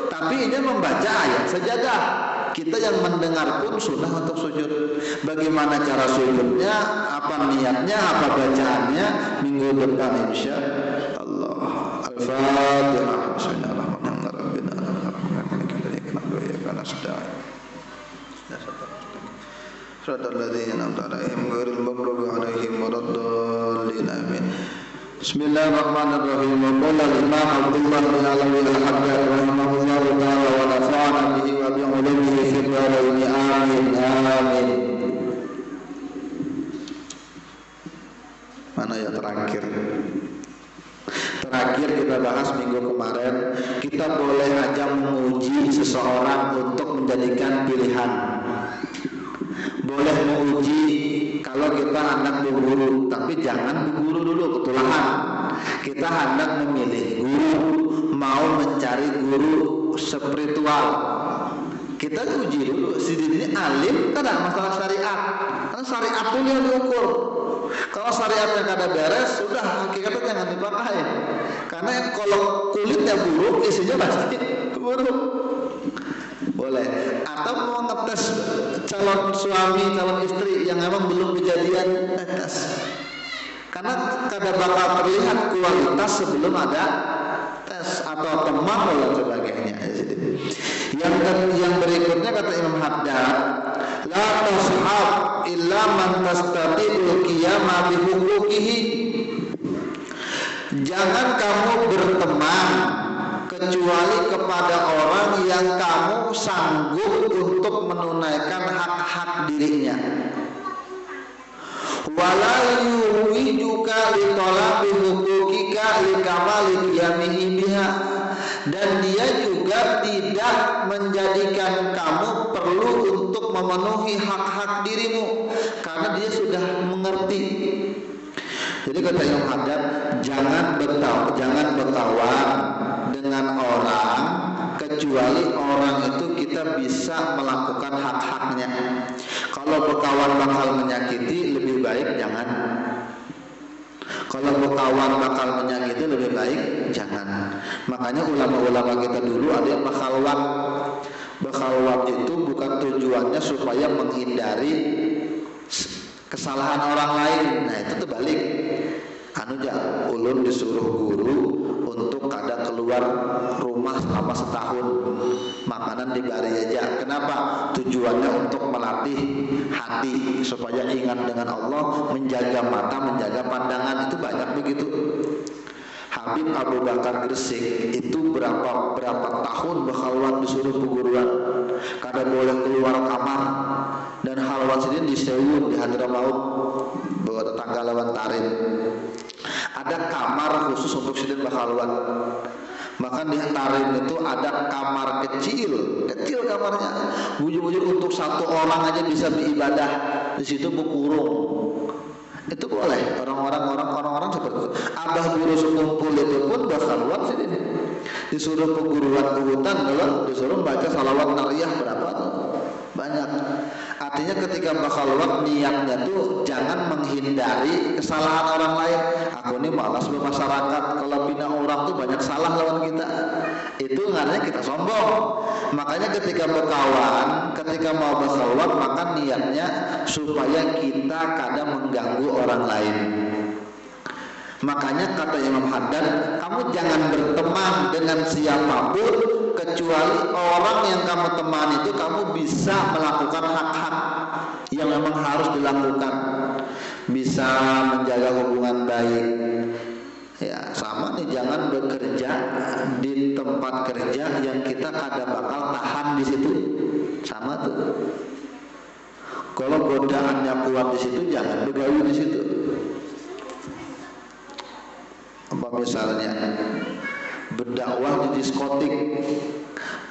tapi ini membaca ayat sajadah. Kita yang mendengar pun sunnah untuk sujud. Bagaimana cara sujudnya, apa niatnya, apa bacaannya, minggu depan insya Allah. Al-Fatihah. Bismillahirrahmanirrahim. Qala al-Imam Abdullah bin Alawi al-Haddad rahimahullah ta'ala wa nafa'ana bihi wa bi ulumihi fid dharain. Amin. Amin. Mana ya terakhir? Terakhir kita bahas minggu kemarin, kita boleh aja menguji seseorang untuk menjadikan pilihan. Boleh menguji kalau kita hendak berguru, tapi jangan berguru dulu ketulahan. Kita hendak memilih guru, mau mencari guru spiritual. Kita uji dulu, si ini alim kada masalah syariat. Karena syariat itu yang diukur. Kalau syariatnya kada beres, sudah hakikatnya jangan dipakai. Karena kalau kulitnya buruk, isinya pasti buruk. Boleh. Atau mau ngetes calon suami, calon istri yang memang belum kejadian, tes. Karena kada bakal terlihat kualitas sebelum ada tes atau teman dan sebagainya. Yang berikutnya kata Imam Haddad, la tashab illa man tastati'ul qiyama bi huquqihi. Jangan kamu berteman kecuali kepada orang yang kamu sanggup untuk menunaikan hak-hak dirinya. Wala yuwijuka li talabi huquqika li kamali qiyamihi biha. Dan dia juga tidak menjadikan kamu perlu untuk memenuhi hak-hak dirimu karena dia sudah mengerti. Jadi kata Imam Haddad, jangan berkawan dengan orang kecuali orang itu kita bisa melakukan hak-haknya. Kalau berkawan bakal menyakiti, lebih baik jangan. Kalau berkawan bakal menyakiti, lebih baik jangan. Makanya ulama-ulama kita dulu ada yang berkhalwat. Berkhalwat itu bukan tujuannya supaya menghindari kesalahan orang lain. Nah itu terbalik. Ulun disuruh guru untuk kada keluar rumah selama setahun, makanan dibari aja. Kenapa? Tujuannya untuk melatih hati supaya ingat dengan Allah, menjaga mata, menjaga pandangan. Itu banyak begitu. Habib Abu Bakar Gresik itu berapa tahun berkhalwat disuruh peguruan, kada boleh keluar kamar. Dan halwat sini di Sewu, di Hadramaut, bawa tetangga lawan Tarin. Ada kamar khusus untuk sidin berkhalwat. Maka di Tarin itu ada kamar kecil kamarnya. Bujur-bujur untuk satu orang aja bisa beribadah. Di situ berkurung. Itu boleh orang-orang seperti itu. Abah guru sekumpul itu pun berkhalwat sini. Disuruh peguruan ke hutan, kalau disuruh baca salawat nariyah berapa tuh? Banyak. Artinya ketika berkhalwat niatnya tuh jangan menghindari kesalahan orang lain. Aku ini malas bermasyarakat, kalau pindah orang tuh banyak salah lawan kita. Itu artinya kita sombong. Makanya ketika berkawan, ketika mau berkhalwat, maka niatnya supaya kita kadang mengganggu orang lain. Makanya kata Imam Haddad, Kamu jangan berteman dengan siapapun kecuali orang yang kamu teman itu kamu bisa melakukan hak-hak yang memang harus dilakukan, bisa menjaga hubungan baik. Ya sama nih, jangan bekerja di tempat kerja yang kita kadang bakal tahan di situ. Sama tuh. Kalau godaannya kuat di situ, jangan bergaul di situ. Apa misalnya berdakwah di diskotik,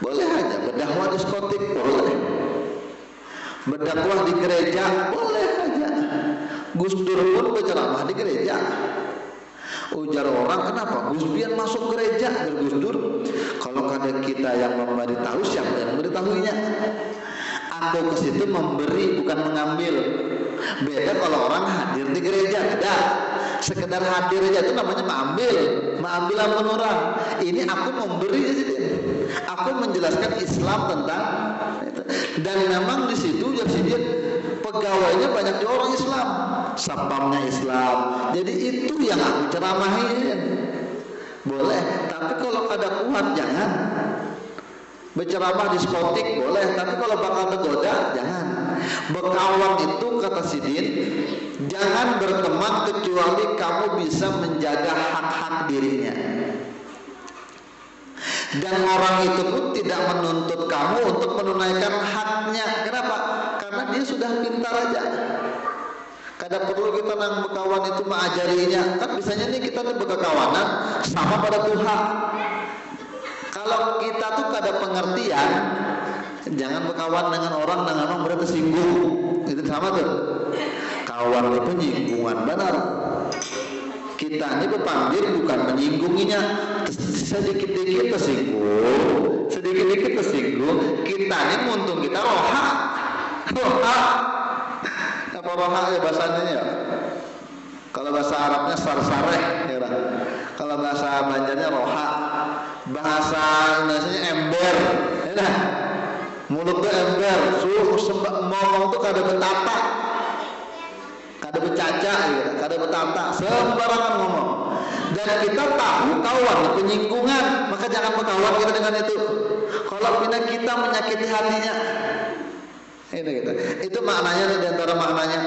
boleh aja. Berdakwah di diskotik boleh. Berdakwah di gereja boleh aja. Gus Dur pun berceramah di gereja. Ujar orang, kenapa Gus Bian masuk gereja? Gus Dur, kalau ada kita yang memberitahu, siapa yang memberitahuinya? Aku ke situ memberi, bukan mengambil. Beda kalau orang hadir di gereja, beda. Sekedar hadir aja itu namanya mengambil ampun orang. Ini aku memberi di situ. Aku menjelaskan Islam tentang itu. Dan memang di situ jadi pegawainya banyak di orang Islam, satpamnya Islam. Jadi itu yang aku ceramahin. Boleh, tapi kalau ada kuat jangan. Berceramah di diskotik boleh, tapi kalau bakal tergoda jangan. Berkawan itu kata Sidin, jangan berteman kecuali kamu bisa menjaga hak-hak dirinya. Dan orang itu pun tidak menuntut kamu untuk menunaikan haknya. Kenapa? Karena dia sudah pintar aja. Kada perlu kita nang berkawan itu mengajarinya. Kan biasanya nih kita nih berkawanan sama pada Tuhan. Kalau kita tuh kada pengertian, jangan berkawan dengan orang berarti tersinggung. Itu sama tuh. Kawan itu penyinggungan benar. Kita ini berpanggil bukan menyinggunginya, sedikit-sedikit tersinggung, sedikit-sedikit tersinggung. Kita ini muntung kita roha. Apa roha ya bahasanya ya? Kalau bahasa Arabnya sarsareh ya kan? Kalau bahasa Banjarnya roha. Bahasa Indonesianya ember, ya kan? Mulut tuh ember, suruh ngomong tuh kada betata, kada bercaca, gitu, kada betata, sembarangan ngomong. Dan kita tahu kawan penyinggungan, maka jangan berkawan kita dengan itu. Kalau bila kita menyakiti hatinya, ini gitu. Itu maknanya di antara maknanya.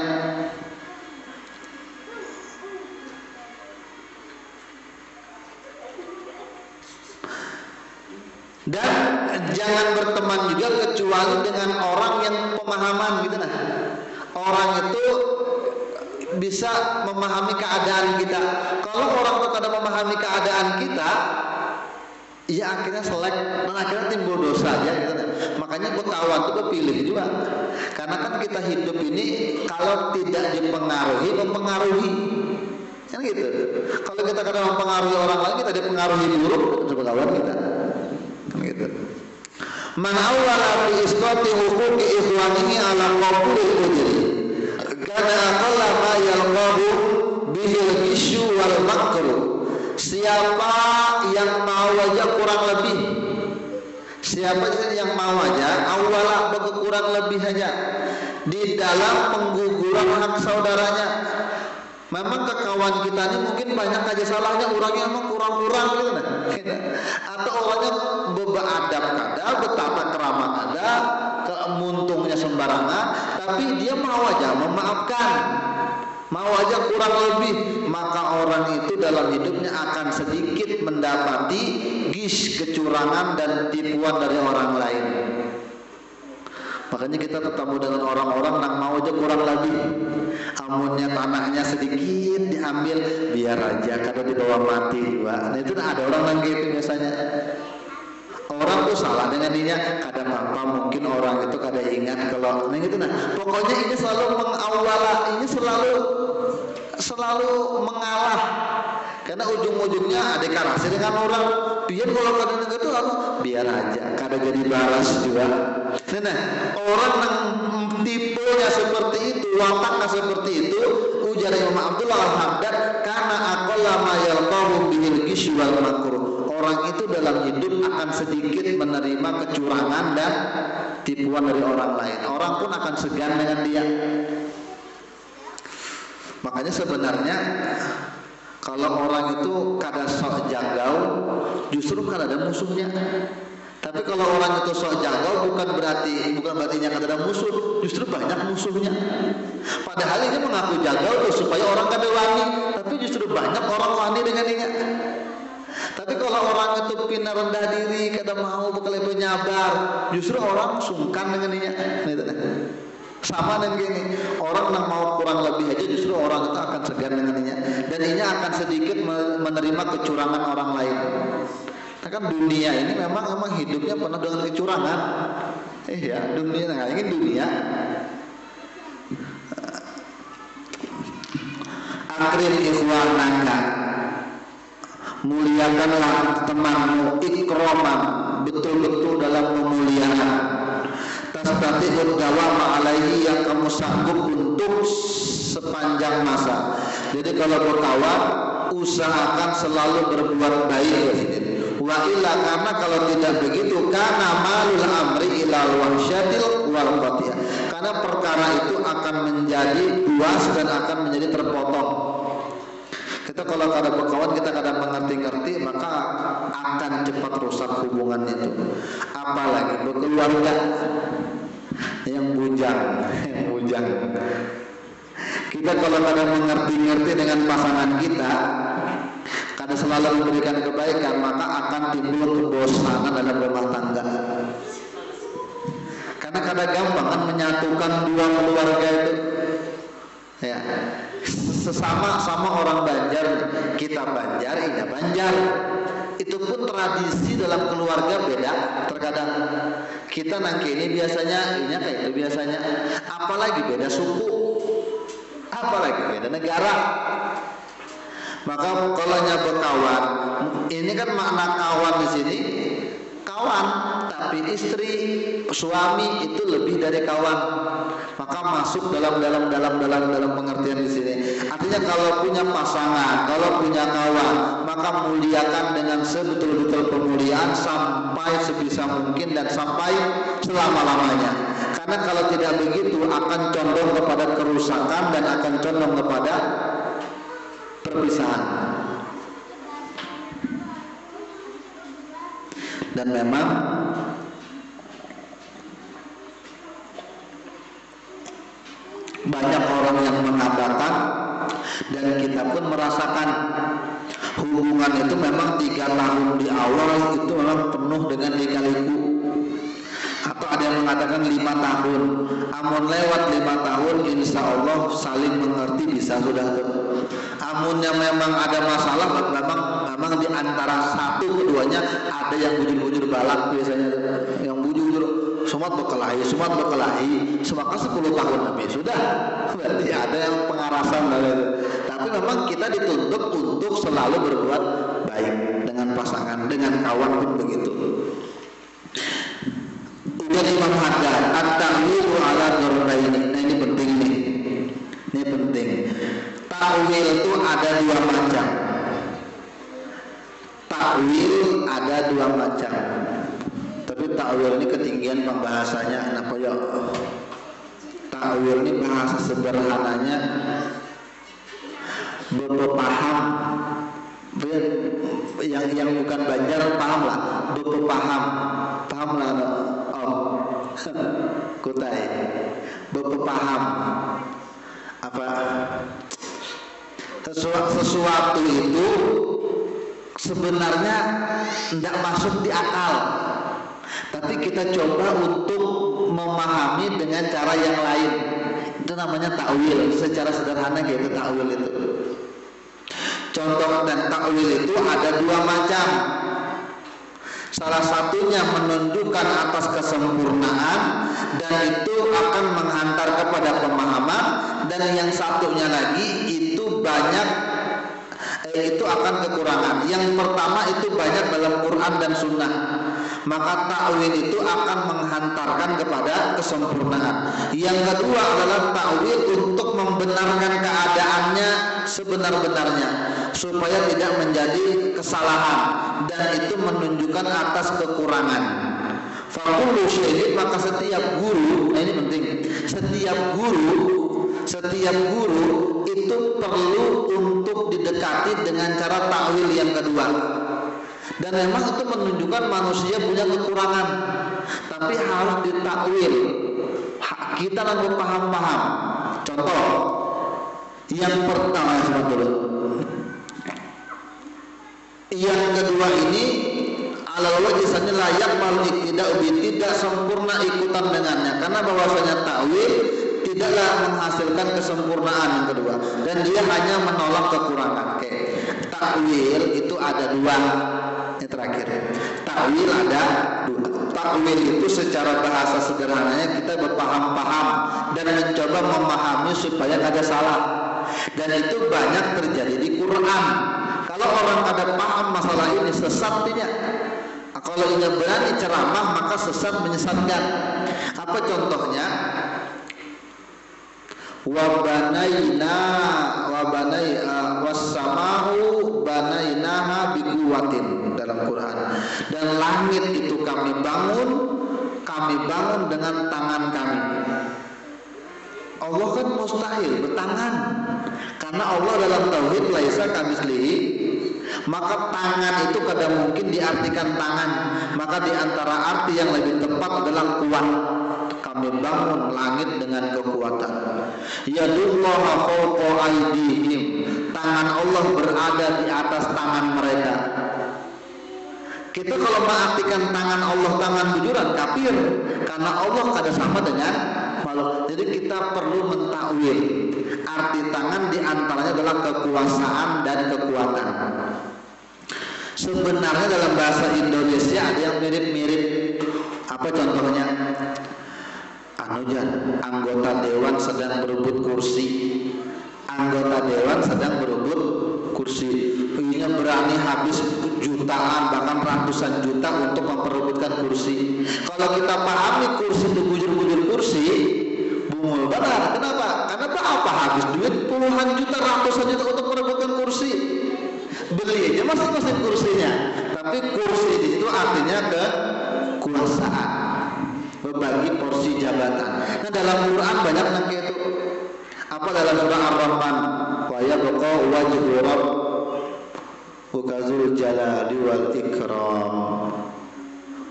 Dan jangan berteman juga kecuali dengan orang yang pemahaman gitu nah. Orang itu bisa memahami keadaan kita. Kalau orang itu tidak memahami keadaan kita, ya akhirnya selek dan akhirnya timbul dosa aja gitu nah. Makanya berkawan itu berpilih juga. Karena kan kita hidup ini kalau tidak dipengaruhi, mempengaruhi. Kan gitu. Kalau kita kadang mempengaruhi orang lain, kita dipengaruhi buruk, itu berkawan kita. Gitu. Man awwala fi isqati huquqi ikhwanihi ala qabulil ujri kana aqalla ma yalqahu bihil gisyu wal makru. Siapa yang mau aja kurang lebih, siapa yang mau aja awwala kurang lebih aja di dalam pengguguran hak saudaranya. Memang kekawan kita ini mungkin banyak aja salahnya, orangnya emang kurang-kurang gitu nah. Atau orangnya beradab kada, betata kerama kada, kemuntungnya sembarangan, tapi dia mau aja memaafkan, mau aja kurang lebih, maka orang itu dalam hidupnya akan sedikit mendapati kecurangan dan tipuan dari orang lain. Makanya kita ketemu dengan orang-orang yang mau aja kurang lebih, amunnya tanahnya sedikit diambil biar aja kada dibawa mati. Nah itu ada orang yang gitu biasanya. Orang tuh salah dengan dirinya, kada apa mungkin orang itu kada ingat kalau nah gitu nah. Pokoknya ini selalu mengawala, ini selalu mengalah. Karena ujung-ujungnya ada karasi dengan orang. Biar kalau kada itu apa? Biar aja, kada jadi balas juga. Nah, orang yang tipenya seperti itu, wataknya seperti itu, ujar Imam Abdullah Al-Haddad, karena aqalla ma yalqahu bihil gisyu wal makruh. Orang itu dalam hidup akan sedikit menerima kecurangan dan tipuan dari orang lain. Orang pun akan segan dengan dia. Makanya sebenarnya Kalau orang itu kada sok janggal, justru kada ada musuhnya. Tapi kalau orang itu sok janggal bukan berartinya kada ada musuh, justru banyak musuhnya. Padahal ini mengaku janggal tuh supaya orang kada wani, tapi justru banyak orang wani dengan ini. Tapi kalau orang itu pina rendah diri, kada mau bekal penyabar, justru orang sungkan dengan ini. Sama dengan gini, orang yang mau kurang lebih aja justru orang itu akan segan dengannya, dan ini akan sedikit menerima kecurangan orang lain. Nah, kan dunia ini memang hidupnya penuh dengan kecurangan. Ya, dunia, nah ini dunia. Akrim ikhwanaka, muliakanlah temanmu, ikroman, betul-betul dalam pemuliaan. Tastati'ud dawama alaihi, yang kamu sanggup untuk sepanjang masa. Jadi kalau berkawan, usahakan selalu berbuat baik. Wa illa, karena kalau tidak begitu, karena malul amri ilal wahsyatil wal qatiyah, karena perkara itu akan menjadi luas dan akan menjadi terpotong. Kita kalau kada berkawan, kita kada mengerti-ngerti, maka akan cepat rusak hubungan itu. Apalagi berkeluarga yang bujang. Kita kalau kada mengerti-ngerti dengan pasangan kita, kada selalu memberikan kebaikan, maka akan timbul kebosanan dalam rumah tangga. Karena kada gampang kan menyatukan dua keluarga itu. Ya. Sama orang Banjar, kita Banjar, ini Banjar. Itu pun tradisi dalam keluarga beda. Terkadang kita nangke ini biasanya, ini kayak itu biasanya. Apalagi beda suku, apalagi beda negara. Maka kalau nyebut kawan, ini kan makna kawan di sini kawan, tapi istri, suami itu lebih dari kawan. Maka masuk dalam pengertian di sini. Artinya kalau punya pasangan, kalau punya kawan, maka muliakan dengan sebetul-betul pemuliaan sampai sebisa mungkin dan sampai selama-lamanya. Karena kalau tidak begitu akan condong kepada kerusakan dan akan condong kepada perpisahan. Dan memang banyak orang yang mengatakan, dan kita pun merasakan, hubungan itu memang 3 tahun di awal itu memang penuh dengan lika-liku. Atau ada yang mengatakan 5 tahun. Amun lewat 5 tahun, insya Allah saling mengerti bisa sudah tuh. Amunnya memang ada masalah, memang di antara satu keduanya ada yang bujur-bujur balak biasanya, yang bujur sumat berkelahi, semaka 10 tahun lebih sudah. Berarti ada yang pengarasan. Tapi memang kita dituntut untuk selalu berbuat baik dengan pasangan, dengan kawan pun begitu. Udah Imam Haddad, at-ta'wilu ala darbaini. Nah ini penting nih. Ini penting. Ta'wil itu ada 2 macam. Ta'wil ada 2 macam. Tapi ta'wil ini ketinggian pembahasannya. Kenapa ya? Ta'wil ini bahasa sederhananya berpaham. Yang bukan Banjar paham lah. Paham lah Om. Kutai. Berpaham. Apa? Sesuatu itu sebenarnya tidak masuk di akal, tapi kita coba untuk memahami dengan cara yang lain. Itu namanya ta'wil. Secara sederhana gitu ta'wil itu. Contoh dan ta'wil itu ada 2 macam. Salah satunya menunjukkan atas kesempurnaan dan itu akan menghantar kepada pemahaman, dan yang satunya lagi itu itu akan kekurangan. Yang pertama itu banyak dalam Quran dan Sunnah, maka ta'wil itu akan menghantarkan kepada kesempurnaan. Yang kedua adalah ta'wil untuk membenarkan keadaannya sebenar-benarnya supaya tidak menjadi kesalahan, dan itu menunjukkan atas kekurangan. Fakullu syai'in, maka setiap guru, nah ini penting, setiap guru itu perlu untuk didekati tapi dengan cara takwil yang kedua. Dan memang itu menunjukkan manusia punya kekurangan, tapi harus ditakwil. Kita lalu paham-paham. Contoh yang pertama sebetulnya. Yang kedua ini alal wajisanya layak malu tidak tidak sempurna ikutan dengannya, karena bahwasanya takwil tidaklah menghasilkan kesempurnaan yang kedua, dan dia hanya menolak kekurangan. Oke. Takwil itu ada dua. Yang terakhir, takwil ada dua. Takwil itu secara bahasa sederhananya kita berpaham-paham dan mencoba memahami supaya kada salah, dan itu banyak terjadi di Quran. Kalau orang kada paham masalah ini sesat tidak. Kalau ia berani ceramah maka sesat menyesatkan. Apa contohnya? Wassamahu banainaha biquwatin dalam Quran. Dan langit itu kami bangun dengan tangan kami. Allah kan mustahil bertangan, karena Allah dalam tauhid laisa kamitslihi. Maka tangan itu kadang mungkin diartikan tangan, maka di antara arti yang lebih tepat adalah kuat. Kami bangun langit dengan kekuatan. Yadullaha fawqa aydihim, tangan Allah berada di atas tangan mereka. Kita kalau mengartikan tangan Allah tangan bujuran kafir, karena Allah kada sama dengan makhluk. Jadi kita perlu mentakwil arti tangan, di antaranya adalah kekuasaan dan kekuatan. Sebenarnya dalam bahasa Indonesia ada yang mirip-mirip. Apa contohnya? Anggota dewan sedang berebut kursi. Anggota dewan sedang berebut kursi. Ini berani habis jutaan bahkan ratusan juta untuk memperebutkan kursi. Kalau kita pahami kursi itu bujur-bujur kursi, bungul benar. Kenapa? Karena apa? Habis duit puluhan juta, ratusan juta untuk merebutkan kursi. Beli aja masing-masing kursinya. Tapi kursi di situ artinya kekuasaan, berbagi porsi jabatan. Nah dalam Quran banyak yang kayak itu. Apa dalam surah Ar-Rahman? Wa yabqa wajhu rabbukazul jalali wal ikram.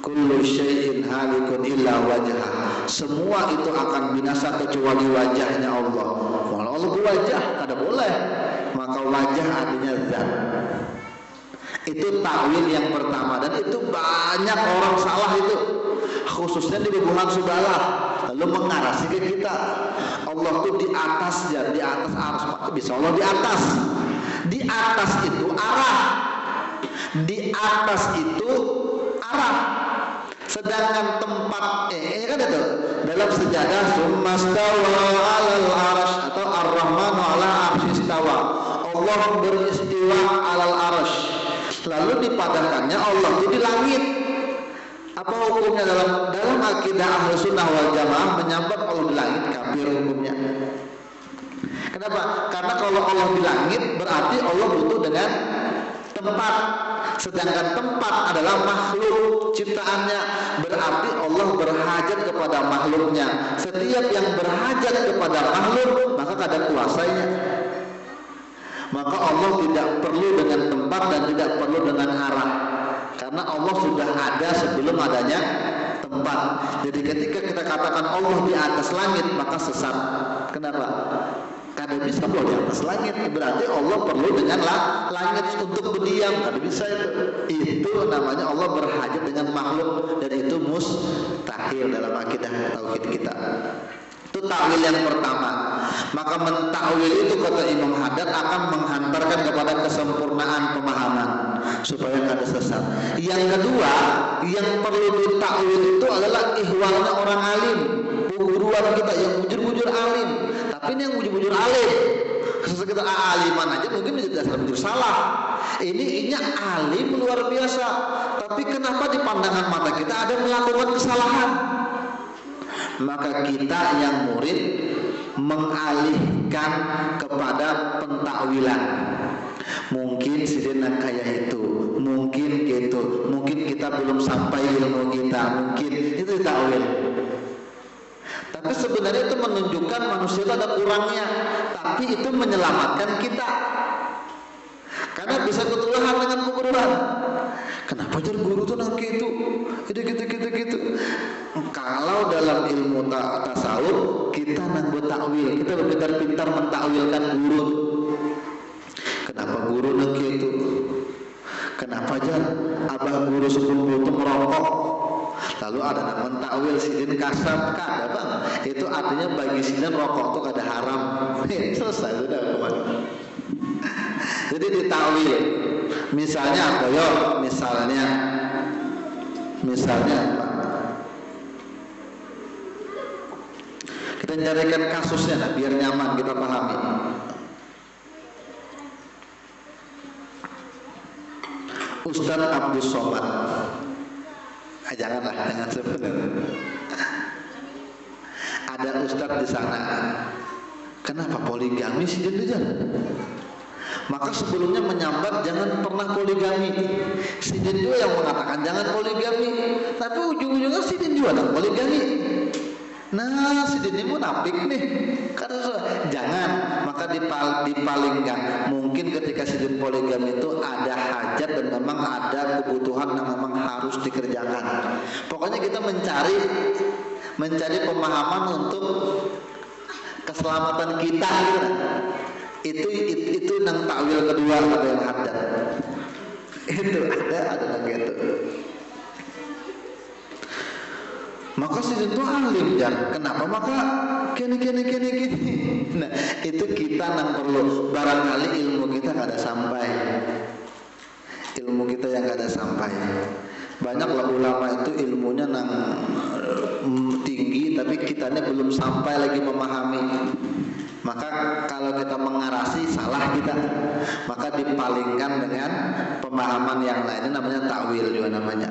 Kullu syai'in halikun illa wajhah. Semua itu akan binasa kecuali wajahnya Allah. Kalau Allah berwajah, kada boleh. Maka wajah artinya zat. Itu takwil yang pertama, dan itu banyak orang salah itu, khususnya di bubuhan sudalah, lalu mengarasi ke kita. Allah itu di atas, ya di atas aras, maka bisa Allah di atas. Di atas itu arah. Di atas itu arah. Sedangkan tempat kan itu dalam sejadah summastawa 'alal arsy atau ar-rahmanu 'ala arsyistawa. Allah beristiwa 'alal arsy. Lalu dipadankannya Allah itu di langit. Apa hukumnya dalam akidah Ahlus Sunnah wal Jamaah menyambat Allah di langit? Kafir hukumnya. Kenapa? Karena kalau Allah di langit berarti Allah butuh dengan tempat. Sedangkan tempat adalah makhluk ciptaannya, berarti Allah berhajat kepada makhluknya. Setiap yang berhajat kepada makhluk maka kada kuasanya. Maka Allah tidak perlu dengan tempat dan tidak perlu dengan arah, karena Allah sudah ada sebelum adanya tempat. Jadi ketika kita katakan Allah di atas langit maka sesat. Kenapa? Kada bisa Allah di atas langit, berarti Allah perlu dengan langit untuk berdiam. Kada bisa itu namanya Allah berhajat dengan makhluk, dan itu mustahil dalam akidah tauhid kita. Itu takwil yang pertama. Maka mentakwil itu kata Imam Haddad akan menghantarkan kepada kesempurnaan pemahaman supaya kada sesat. Yang kedua, yang perlu ditakwil itu adalah ihwalnya orang alim, guruan kita yang bujur-bujur alim. Tapi ini yang bujur-bujur alim, sekedar aliman aja mungkin menjadi dasar bujur salah. Ini alim luar biasa, tapi kenapa di pandangan mata kita ada melakukan kesalahan? Maka kita yang murid mengalihkan kepada pentakwilan. Mungkin sidina kayak itu, mungkin gitu, mungkin kita belum sampai ilmu kita, mungkin itu takwil. Tapi sebenarnya itu menunjukkan manusia itu ada kurangnya, tapi itu menyelamatkan kita. Karena bisa ketulahan dengan keguruan. Kenapa jar guru tuh nang gitu? Gitu. Kalau dalam ilmu tasawuf kita nang takwil, kita pintar-pintar mentakwilkan guru. Kenapa guru nang gitu? Kenapa jar abah guru sebelum itu merokok? Lalu ada yang mentakwil sidin kasab, kada bang. Itu artinya bagi sidin rokok itu kada haram. Selesai sudah kemana? Jadi ditakwil. Misalnya apa yo? Misalnya apa? Kita carikan kasusnya lah, biar nyaman kita pahami. Ustadz Abdul Somad. Jangan sebenarnya. Ada ustadz di sana. Kenapa poligami sih dia? Maka sebelumnya menyambat jangan pernah poligami. Sidin juga yang mengatakan jangan poligami, tapi ujung-ujungnya Sidin juga tak poligami. Nah, Sidin ini munafik nih. Karena jangan, maka dipalingkan. Mungkin ketika Sidin poligami itu ada hajat dan memang ada kebutuhan yang memang harus dikerjakan. Pokoknya kita mencari pemahaman untuk keselamatan kita gitu. Itu nang takwil kedua ada yang hadat. Itu ada gitu. Maka situ alim ya. Kenapa? Maka gini. Nah, itu kita nang perlu barangkali ilmu kita kada sampai. Ilmu kita yang kada sampai. Banyaklah ulama itu ilmunya nang tinggi tapi kitanya belum sampai lagi memahami. Maka kalau kita mengarasi salah kita, maka dipalingkan dengan pemahaman yang lain. Ini namanya takwil juga namanya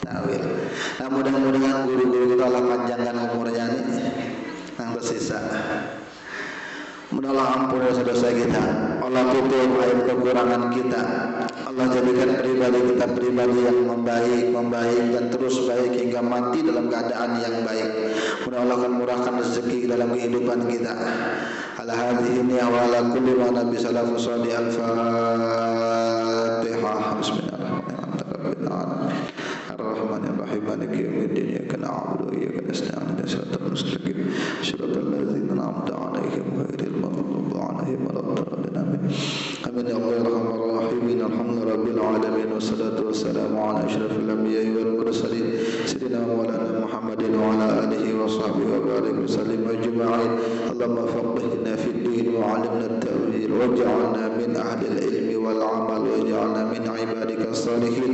takwil. Nah, mudah-mudahan guru-guru kita Allah panjangkan umurnya ini yang tersisa. Mudah-mudahan ampun dosa-dosa kita, Allah tutup aib kekurangan kita, Allah jadikan pribadi kita pribadi yang membaik dan terus baik hingga mati dalam keadaan yang baik. Mudah Allah akan murahkan rezeki dalam kehidupan kita. Ala hadhihi wa ala kulli ma nabi sallallahu alaihi al-Fatihah. Bismillahirrahmanirrahim. Ar-Rahmanir-Rahim. Maliki yaumiddin. Iyyaka na'budu wa iyyaka nasta'in. Ihdinas siratal mustaqim. Shiratal ladzina an'amta 'alaihim ghairil maghdubi 'alaihim waladdallin. Amin ya Allah arhamar rahimin. Alhamdulillahirabbil alamin wassalatu wassalamu ala asyrafil anbiya'i wal mursalin sayyidina maulana Muhammadin wa ala alihi wa sahbihi wa barik wa sallim ajma'in. Allahumma faqihna fid din wa 'allimna at-ta'wil waj'alna min ahli al-ilmi wal 'amal waj'alna min 'ibadikas salihin.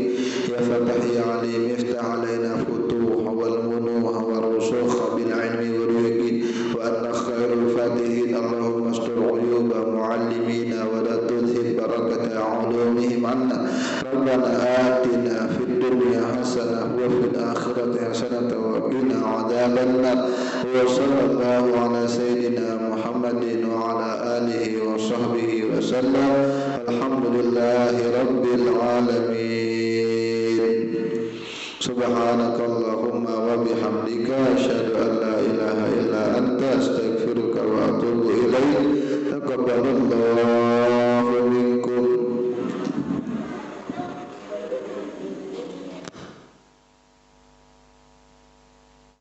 Ya Fatah ya Alim iftah 'alaina futuh wal munuh wal rusukh bil 'ilmi wal yaqin wa anta khairul fatihin. Allahumma astur 'uyuba mu'allimina wa la tudhib barakata 'ulumihim 'anna. Rabbana atina fid dunya hasanah wa fil akhirati hasanah wa qina 'adzabannar. Wa sallallahu ala sayyidina Muhammadin wa ala alihi wa sahbihi wa sallam. Alhamdulillahi rabbil alamin. Subhanakallahumma wa bihamdika asyhadu an la ilaha illa anta astaghfiruka wa atubu ilaik. Taqabbalallahu